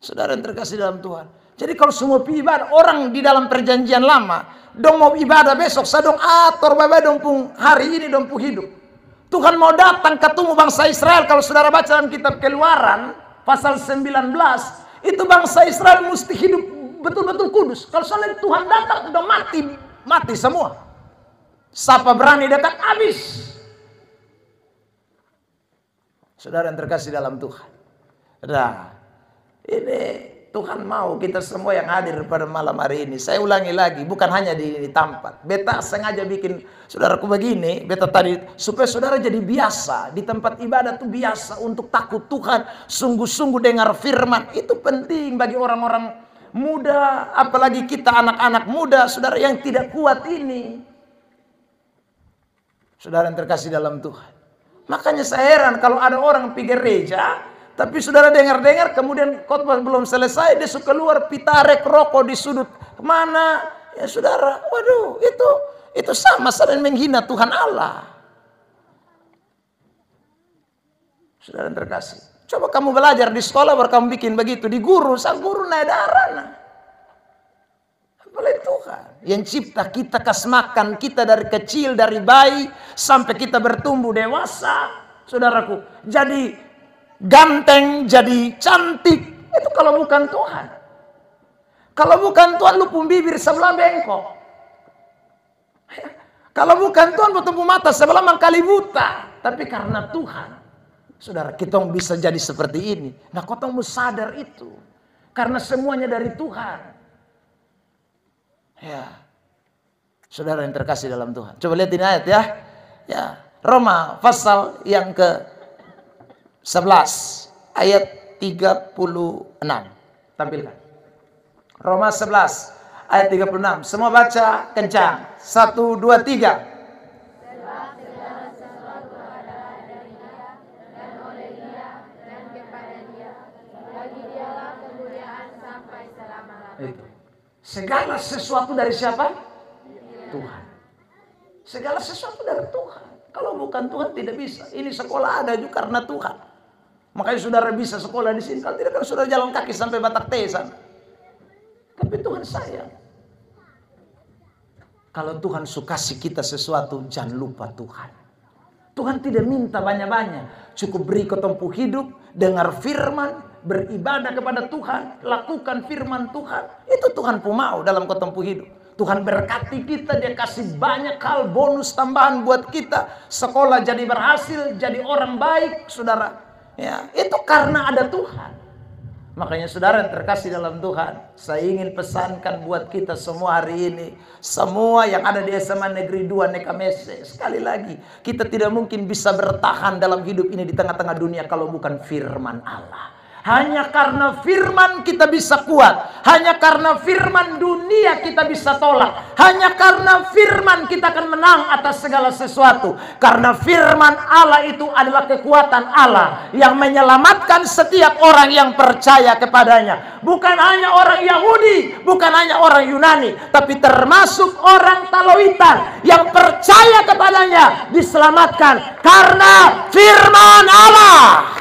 Saudara yang terkasih dalam Tuhan. Jadi kalau semua ibadah orang di dalam perjanjian lama, dong mau ibadah besok, sadong ator babai dong pung hari ini dong pung hidup. Tuhan mau datang ketemu bangsa Israel. Kalau saudara baca dalam kitab Keluaran pasal 19, itu bangsa Israel mesti hidup betul-betul kudus. Kalau soalnya Tuhan datang udah mati semua. Siapa berani dekat habis. Saudara yang terkasih dalam Tuhan. Nah, ini Tuhan mau kita semua yang hadir pada malam hari ini. Saya ulangi lagi, bukan hanya di tempat. Beta sengaja bikin saudaraku begini, beta tadi supaya saudara jadi biasa di tempat ibadah tuh biasa untuk takut Tuhan, sungguh-sungguh dengar firman. Itu penting bagi orang-orang muda, apalagi kita anak-anak muda, saudara yang tidak kuat ini. Saudara yang terkasih dalam Tuhan. Makanya saya heran kalau ada orang pergi gereja, tapi saudara dengar-dengar kemudian khotbah belum selesai, dia suka keluar pitarek rokok di sudut mana? Ya saudara, waduh, itu sama saling menghina Tuhan Allah. Saudara yang terkasih, coba kamu belajar di sekolah baru kamu bikin begitu, di guru, sang guru naik darah. Oleh Tuhan yang cipta kita, kas makan kita dari kecil, dari bayi sampai kita bertumbuh dewasa, saudaraku. Jadi ganteng, jadi cantik, itu kalau bukan Tuhan. Kalau bukan Tuhan, lu pun bibir sebelah bengkok. Kalau bukan Tuhan, bertemu mata sebelah mangkali buta. Tapi karena Tuhan, saudara, kita bisa jadi seperti ini. Nah, kau mau sadar itu. Karena semuanya dari Tuhan. Ya, saudara yang terkasih dalam Tuhan. Coba lihat ini ayat ya. Ya, Roma pasal yang ke-11 ayat 36. Tampilkan. Roma 11 ayat 36. Semua baca kencang. 1, 2, 3. Segala sesuatu dari siapa? Tuhan. Segala sesuatu dari Tuhan. Kalau bukan Tuhan tidak bisa. Ini sekolah ada juga karena Tuhan. Makanya saudara bisa sekolah di sini. Kalau tidak kan saudara jalan kaki sampai Batak Tesan. Tapi Tuhan sayang. Kalau Tuhan suka kasih kita sesuatu, jangan lupa Tuhan. Tuhan tidak minta banyak-banyak. Cukup beri ketempuh hidup, dengar firman, beribadah kepada Tuhan, lakukan firman Tuhan. Itu Tuhan pun mau dalam ketempuh hidup. Tuhan berkati kita, Dia kasih banyak hal bonus tambahan buat kita. Sekolah jadi berhasil, jadi orang baik, saudara. Ya, itu karena ada Tuhan. Makanya saudara yang terkasih dalam Tuhan, saya ingin pesankan buat kita semua hari ini, semua yang ada di SMA Negeri 2 Nekamese, sekali lagi, kita tidak mungkin bisa bertahan dalam hidup ini di tengah-tengah dunia kalau bukan firman Allah. Hanya karena firman kita bisa kuat. Hanya karena firman dunia kita bisa tolak. Hanya karena firman kita akan menang atas segala sesuatu. Karena firman Allah itu adalah kekuatan Allah yang menyelamatkan setiap orang yang percaya kepadanya. Bukan hanya orang Yahudi, bukan hanya orang Yunani, tapi termasuk orang Taloitan yang percaya kepadanya diselamatkan karena firman Allah.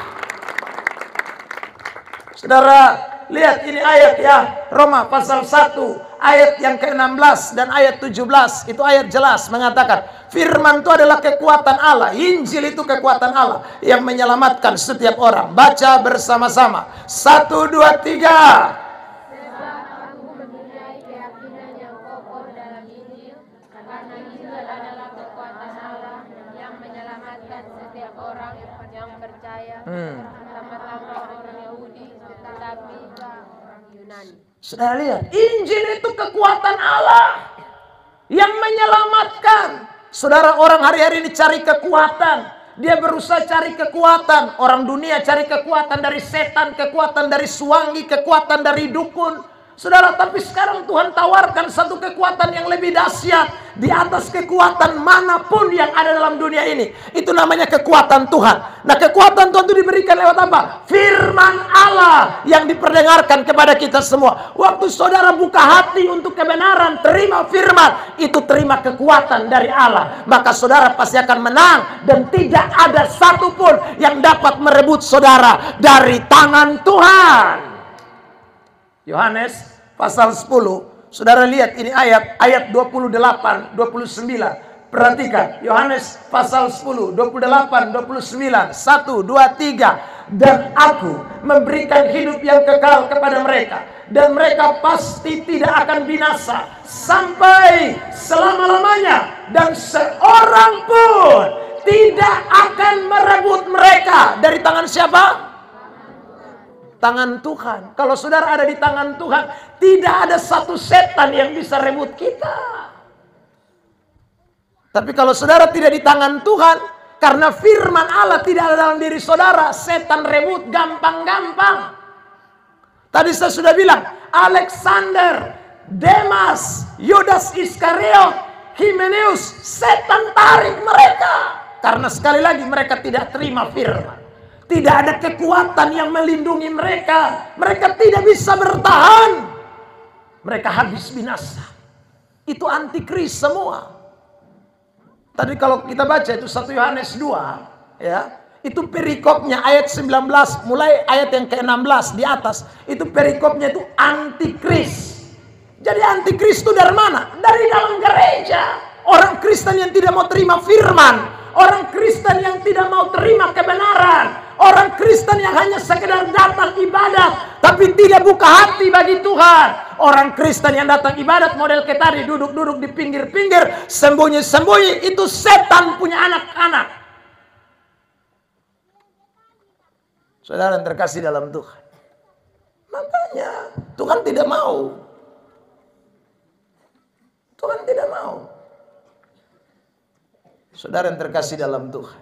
Saudara, lihat ini ayat ya. Roma pasal 1 ayat yang ke-16 dan ayat 17. Itu ayat jelas mengatakan firman itu adalah kekuatan Allah. Injil itu kekuatan Allah yang menyelamatkan setiap orang. Baca bersama-sama. 1, 2, 3. Sudah lihat, Injil itu kekuatan Allah yang menyelamatkan. Saudara, orang hari-hari ini cari kekuatan. Dia berusaha cari kekuatan. Orang dunia cari kekuatan dari setan, kekuatan dari suwangi, kekuatan dari dukun. Saudara, tapi sekarang Tuhan tawarkan satu kekuatan yang lebih dahsyat di atas kekuatan manapun yang ada dalam dunia ini. Itu namanya kekuatan Tuhan. Nah, kekuatan Tuhan itu diberikan lewat apa? Firman Allah yang diperdengarkan kepada kita semua. Waktu saudara buka hati untuk kebenaran, terima firman, itu terima kekuatan dari Allah. Maka saudara pasti akan menang dan tidak ada satupun yang dapat merebut saudara dari tangan Tuhan. Yohanes pasal 10. Saudara lihat ini ayat 28, 29. Perhatikan Yohanes pasal 10, 28, 29. 1, 2, 3. Dan aku memberikan hidup yang kekal kepada mereka, dan mereka pasti tidak akan binasa sampai selama-lamanya, dan seorang pun tidak akan merebut mereka dari tangan siapa? Tangan Tuhan. Kalau saudara ada di tangan Tuhan, tidak ada satu setan yang bisa rebut kita. Tapi kalau saudara tidak di tangan Tuhan, karena firman Allah tidak ada dalam diri saudara, setan rebut gampang-gampang. Tadi saya sudah bilang, Alexander, Demas, Yudas Iskariot, Himeneus, setan tarik mereka. Karena sekali lagi mereka tidak terima firman. Tidak ada kekuatan yang melindungi mereka. Mereka tidak bisa bertahan. Mereka habis binasa. Itu antikris semua. Tadi kalau kita baca itu 1 Yohanes 2, ya, itu perikopnya ayat 19, mulai ayat yang ke-16 di atas, itu perikopnya itu antikris. Jadi antikris itu dari mana? Dari dalam gereja. Orang Kristen yang tidak mau terima firman, orang Kristen yang tidak mau terima kebenaran, orang Kristen yang hanya sekedar datang ibadat tapi tidak buka hati bagi Tuhan. Orang Kristen yang datang ibadat model kayak tadi, duduk-duduk di pinggir-pinggir, sembunyi-sembunyi, itu setan punya anak-anak. Saudara yang terkasih dalam Tuhan, makanya Tuhan tidak mau. Tuhan tidak mau. Saudara yang terkasih dalam Tuhan,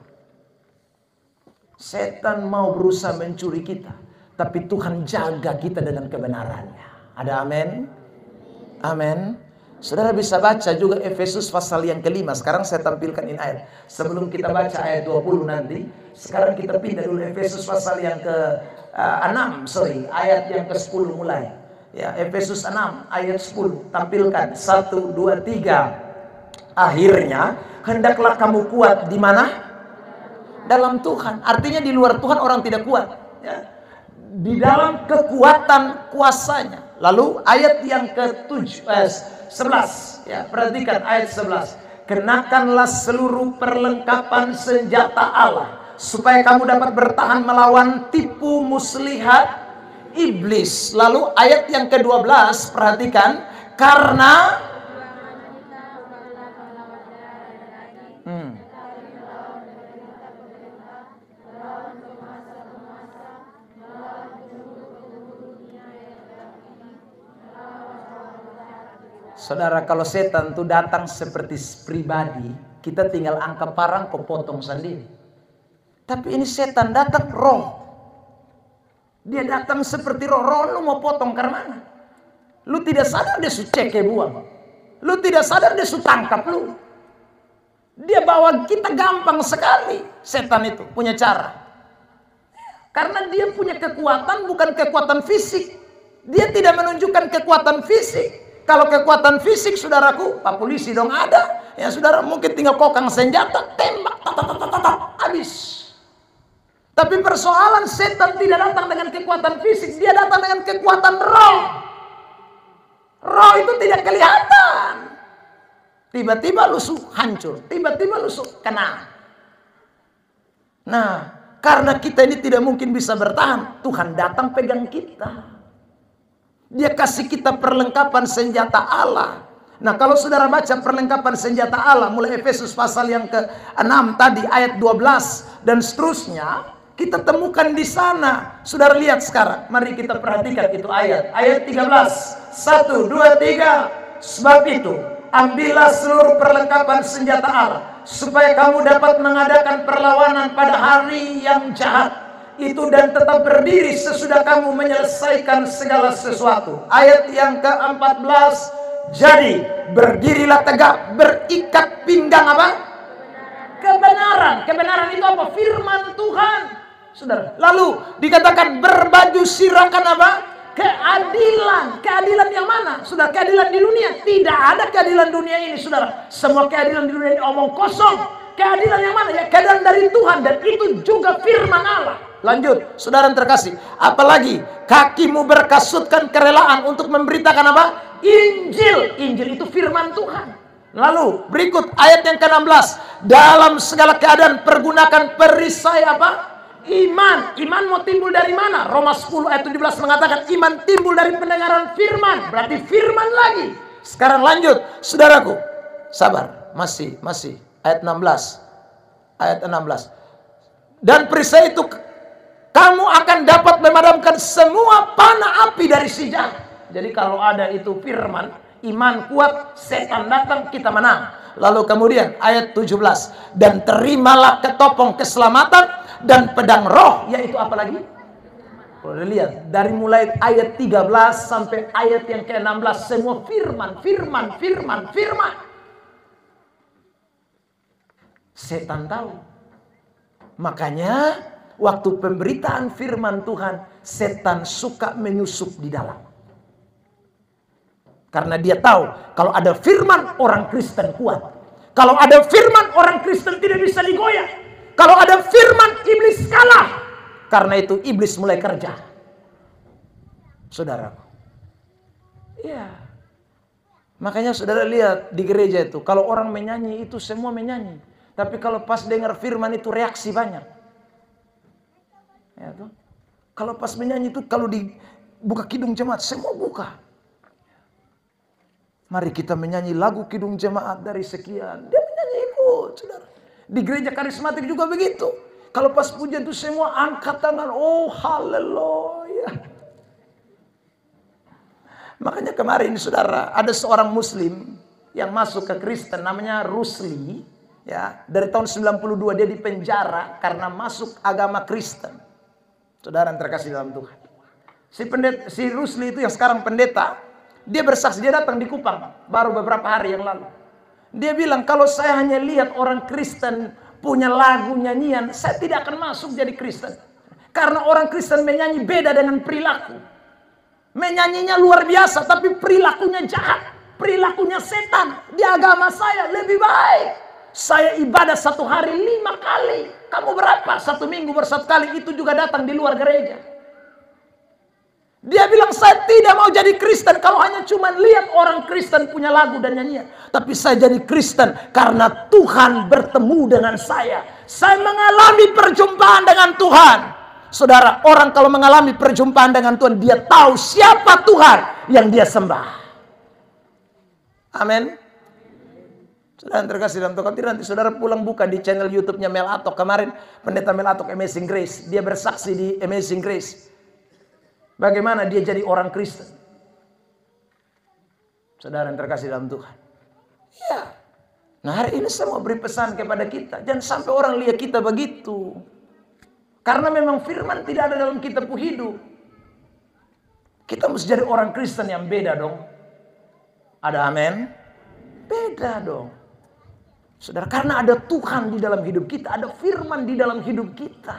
setan mau berusaha mencuri kita, tapi Tuhan jaga kita dengan kebenarannya. Ada amin? Amin. Saudara bisa baca juga Efesus pasal yang ke-5. Sekarang saya tampilkan ini ayat. Sebelum kita baca ayat 20 nanti, sekarang kita pindah dulu Efesus pasal yang ke-6, ayat yang ke-10 mulai. Ya, Efesus 6 ayat 10. Tampilkan 1, 2, 3. Akhirnya hendaklah kamu kuat di mana? Dalam Tuhan. Artinya di luar Tuhan orang tidak kuat, ya. Di dalam kekuatan kuasanya. Lalu ayat yang ke-11, ya, perhatikan ayat 11. Kenakanlah seluruh perlengkapan senjata Allah supaya kamu dapat bertahan melawan tipu muslihat iblis. Lalu ayat yang ke-12, perhatikan, karena saudara, kalau setan itu datang seperti pribadi, kita tinggal angkat parang, kau potong sendiri. Tapi ini setan datang roh. Dia datang seperti roh, lu mau potong ke mana? Lu tidak sadar dia su ceke buang. Lu tidak sadar dia su tangkap lu. Dia bawa kita gampang sekali. Setan itu punya cara. Karena dia punya kekuatan bukan kekuatan fisik. Dia tidak menunjukkan kekuatan fisik. Kalau kekuatan fisik, saudaraku, Pak Polisi dong ada. Ya saudara, mungkin tinggal kokang senjata, tembak, habis. Tapi persoalan setan tidak datang dengan kekuatan fisik. Dia datang dengan kekuatan roh. Roh itu tidak kelihatan. Tiba-tiba lu hancur. Tiba-tiba lu kena. Nah, karena kita ini tidak mungkin bisa bertahan, Tuhan datang pegang kita. Dia kasih kita perlengkapan senjata Allah. Nah, kalau saudara baca perlengkapan senjata Allah mulai Efesus pasal yang ke-6 tadi ayat 12 dan seterusnya, kita temukan di sana. Saudara lihat sekarang. Mari kita perhatikan itu ayat. Ayat 13. 1, 2, 3. Sebab itu, ambillah seluruh perlengkapan senjata Allah, supaya kamu dapat mengadakan perlawanan pada hari yang jahat itu dan tetap berdiri sesudah kamu menyelesaikan segala sesuatu. Ayat yang ke-14. Jadi, berdirilah tegak, berikat pinggang apa? Kebenaran. Kebenaran itu apa? Firman Tuhan. Saudara, lalu dikatakan berbaju sirahkan apa? Keadilan. Keadilan yang mana? Saudara, keadilan di dunia. Tidak ada keadilan dunia ini, saudara. Semua keadilan di dunia ini omong kosong. Keadilan yang mana? Ya, keadilan dari Tuhan. Dan itu juga firman Allah. Lanjut, saudara yang terkasih. Apalagi kakimu berkasutkan kerelaan untuk memberitakan apa? Injil. Injil itu firman Tuhan. Lalu berikut ayat yang ke-16. Dalam segala keadaan pergunakan perisai apa? Iman. Iman mau timbul dari mana? Roma 10 ayat 17 mengatakan iman timbul dari pendengaran firman. Berarti firman lagi. Sekarang lanjut, saudaraku. Sabar, masih ayat 16. Ayat 16. Dan perisai itu kamu akan dapat memadamkan semua panah api dari si jahat. Jadi kalau ada itu firman, iman kuat, setan datang, kita menang. Lalu kemudian ayat 17. Dan terimalah ketopong keselamatan dan pedang roh, yaitu apa lagi? Boleh lihat dari mulai ayat 13 sampai ayat yang ke-16 semua firman. Setan tahu. Makanya waktu pemberitaan firman Tuhan, setan suka menyusup di dalam. Karena dia tahu kalau ada firman orang Kristen kuat. Kalau ada firman orang Kristen tidak bisa digoyah. Kalau ada firman, iblis kalah. Karena itu iblis mulai kerja. Saudara. Iya. Makanya saudara lihat di gereja itu. Kalau orang menyanyi itu semua menyanyi. Tapi kalau pas dengar firman itu reaksi banyak. Ya, tuh. Kalau pas menyanyi itu kalau dibuka kidung jemaat semua buka. Mari kita menyanyi lagu kidung jemaat dari sekian. Dia menyanyi ikut, saudara. Di gereja karismatik juga begitu. Kalau pas pujian itu semua angkat tangan. Oh haleluya. Makanya kemarin saudara, ada seorang muslim yang masuk ke Kristen namanya Rusli. Ya, dari tahun 92 dia dipenjara karena masuk agama Kristen. Saudara yang terkasih dalam Tuhan. Si Rusli itu yang sekarang pendeta, dia bersaksi, dia datang di Kupang baru beberapa hari yang lalu. Dia bilang, kalau saya hanya lihat orang Kristen punya lagu nyanyian, saya tidak akan masuk jadi Kristen. Karena orang Kristen menyanyi beda dengan perilaku. Menyanyinya luar biasa, tapi perilakunya jahat. Perilakunya setan. Di agama saya lebih baik. Saya ibadah 1 hari 5 kali. Kamu berapa? 1 minggu bersatu kali. Itu juga datang di luar gereja. Dia bilang, saya tidak mau jadi Kristen kalau hanya cuma lihat orang Kristen punya lagu dan nyanyian. Tapi saya jadi Kristen karena Tuhan bertemu dengan saya. Saya mengalami perjumpaan dengan Tuhan. Saudara, orang kalau mengalami perjumpaan dengan Tuhan, dia tahu siapa Tuhan yang dia sembah. Amin. Saudara terkasih dalam Tuhan, nanti saudara pulang buka di channel YouTube-nya Mel Atok. Kemarin pendeta Mel Atok Amazing Grace, dia bersaksi di Amazing Grace. Bagaimana dia jadi orang Kristen. Saudara yang terkasih dalam Tuhan. Ya. Nah hari ini saya mau beri pesan kepada kita. Jangan sampai orang lihat kita begitu. Karena memang firman tidak ada dalam kitab hidup. Kita mesti jadi orang Kristen yang beda dong. Ada amin? Beda dong. Saudara, karena ada Tuhan di dalam hidup kita, ada firman di dalam hidup kita.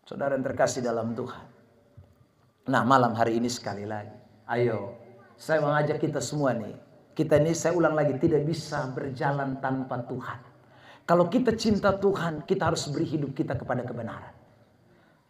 Saudara yang terkasih dalam Tuhan. Nah, malam hari ini sekali lagi, ayo, saya mengajak kita semua nih. Kita ini, saya ulang lagi, tidak bisa berjalan tanpa Tuhan. Kalau kita cinta Tuhan, kita harus beri hidup kita kepada kebenaran.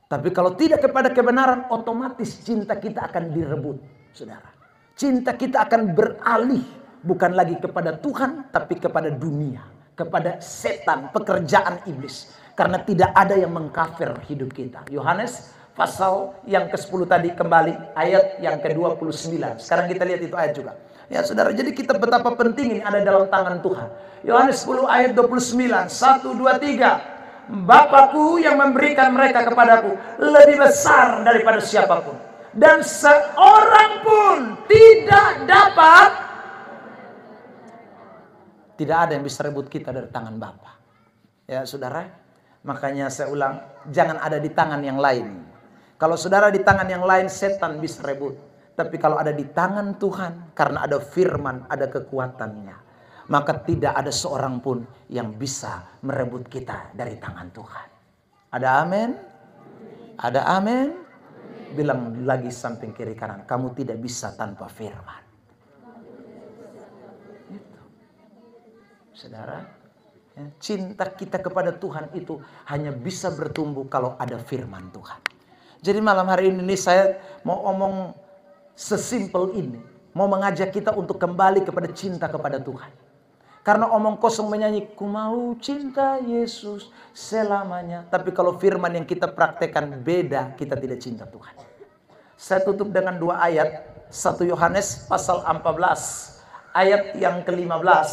Tapi kalau tidak kepada kebenaran, otomatis cinta kita akan direbut, saudara. Cinta kita akan beralih, bukan lagi kepada Tuhan, tapi kepada dunia, kepada setan, pekerjaan iblis. Karena tidak ada yang mengkafir hidup kita. Yohanes pasal yang ke-10 tadi kembali, ayat yang ke-29. Sekarang kita lihat itu ayat juga. Ya saudara, jadi kita betapa penting ini ada dalam tangan Tuhan. Yohanes 10 ayat 29, 1, 2, 3. Bapakku yang memberikan mereka kepadaku lebih besar daripada siapapun. Dan seorang pun tidak dapat. Tidak ada yang bisa rebut kita dari tangan Bapa. Ya saudara, makanya saya ulang, jangan ada di tangan yang lain. Kalau saudara di tangan yang lain, setan bisa rebut. Tapi kalau ada di tangan Tuhan, karena ada firman, ada kekuatannya, maka tidak ada seorang pun yang bisa merebut kita dari tangan Tuhan. Ada amin? Ada amin? Bilang lagi samping kiri kanan, kamu tidak bisa tanpa firman. Itu. Saudara, ya, cinta kita kepada Tuhan itu hanya bisa bertumbuh kalau ada firman Tuhan. Jadi malam hari ini saya mau omong sesimpel ini. Mau mengajak kita untuk kembali kepada cinta kepada Tuhan. Karena omong kosong menyanyi, ku mau cinta Yesus selamanya. Tapi kalau firman yang kita praktekkan beda, kita tidak cinta Tuhan. Saya tutup dengan 2 ayat. 1 Yohanes pasal 14 ayat yang ke-15.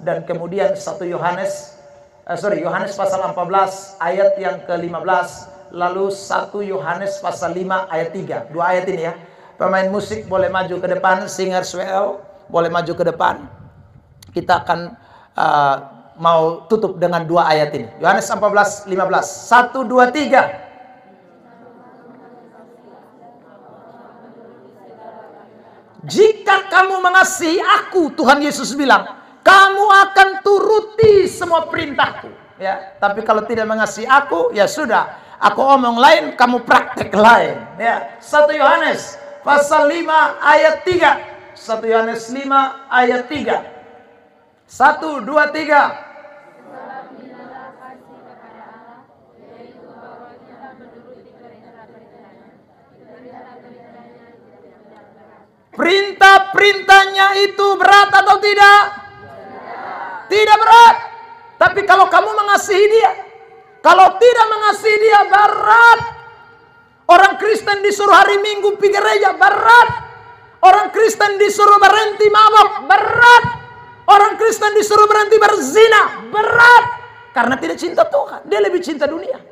Dan kemudian Yohanes pasal 14 ayat yang ke-15. Lalu 1 Yohanes pasal 5 ayat 3. 2 ayat ini ya. Pemain musik boleh maju ke depan. Singers WL boleh maju ke depan. Kita akan mau tutup dengan 2 ayat ini. Yohanes 14, 15. 1, 2, 3. Jika kamu mengasihi aku, Tuhan Yesus bilang, kamu akan turuti semua perintahku. Ya, tapi kalau tidak mengasihi aku, ya sudah. Aku omong lain, kamu praktek lain. Ya, 1 Yohanes pasal 5 ayat 3. 1 Yohanes 5 ayat 3. 1, 2, 3. Perintah-perintahnya itu berat atau tidak? Tidak berat. Tapi kalau kamu mengasihi dia, kalau tidak mengasihi dia, berat. Orang Kristen disuruh hari Minggu pergi gereja, berat. Orang Kristen disuruh berhenti mabok, berat. Orang Kristen disuruh berhenti berzina, berat. Karena tidak cinta Tuhan. Dia lebih cinta dunia.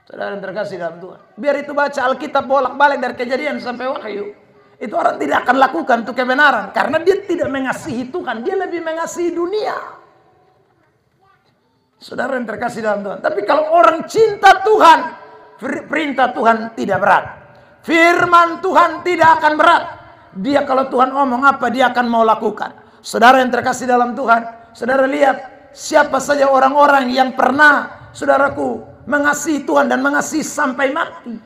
Saudara yang terkasih dalam Tuhan. Biar itu baca Alkitab bolak-balik dari Kejadian sampai Wahyu. Itu orang tidak akan lakukan itu kebenaran. Karena dia tidak mengasihi Tuhan. Dia lebih mengasihi dunia. Saudara yang terkasih dalam Tuhan. Tapi kalau orang cinta Tuhan, perintah Tuhan tidak berat. Firman Tuhan tidak akan berat. Dia kalau Tuhan ngomong apa, dia akan mau lakukan. Saudara yang terkasih dalam Tuhan, saudara lihat siapa saja orang-orang yang pernah, saudaraku, mengasihi Tuhan dan mengasihi sampai mati.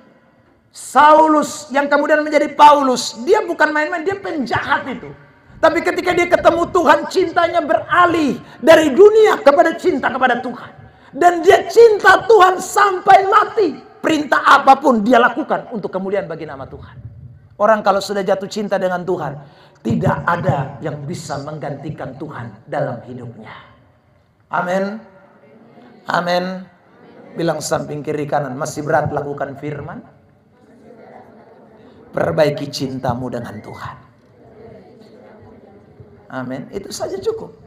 Saulus yang kemudian menjadi Paulus, dia bukan main-main, dia penjahat itu. Tapi ketika dia ketemu Tuhan, cintanya beralih dari dunia kepada cinta kepada Tuhan. Dan dia cinta Tuhan sampai mati. Perintah apapun dia lakukan untuk kemuliaan bagi nama Tuhan. Orang kalau sudah jatuh cinta dengan Tuhan, tidak ada yang bisa menggantikan Tuhan dalam hidupnya. Amin. Amin. Bilang samping kiri kanan, masih berat lakukan firman? Perbaiki cintamu dengan Tuhan. Amin. Itu saja cukup.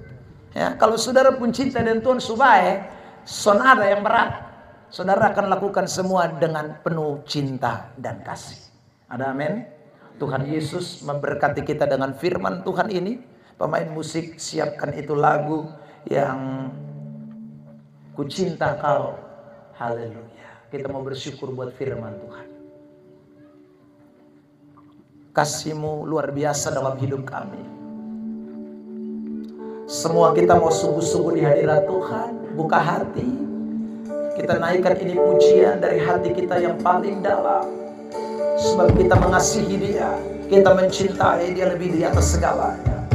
Ya, kalau saudara pun cinta dengan Tuhan, subae, son ada yang berat. Saudara akan lakukan semua dengan penuh cinta dan kasih. Ada amin. Tuhan Yesus memberkati kita dengan firman Tuhan ini. Pemain musik, siapkan itu lagu yang ku cinta kau Haleluya. Kita mau bersyukur buat firman Tuhan. Kasih-Mu luar biasa dalam hidup kami. Semua kita mau sungguh-sungguh di hadirat Tuhan. Buka hati. Kita naikkan ini pujian dari hati kita yang paling dalam. Sebab kita mengasihi Dia. Kita mencintai Dia lebih di atas segalanya.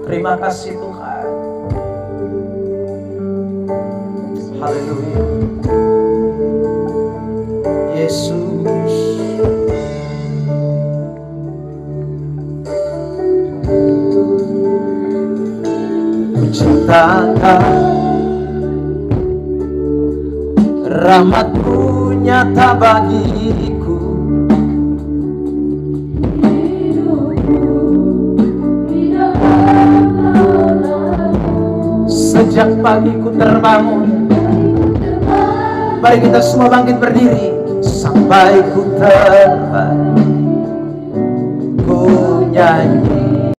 Terima kasih Tuhan. Haleluya. Yesus. Kuciptakan rahmat-Mu nyata bagiku. Sejak pagi ku terbangun. Mari kita semua bangkit berdiri. Sampai ku terbang, ku nyanyi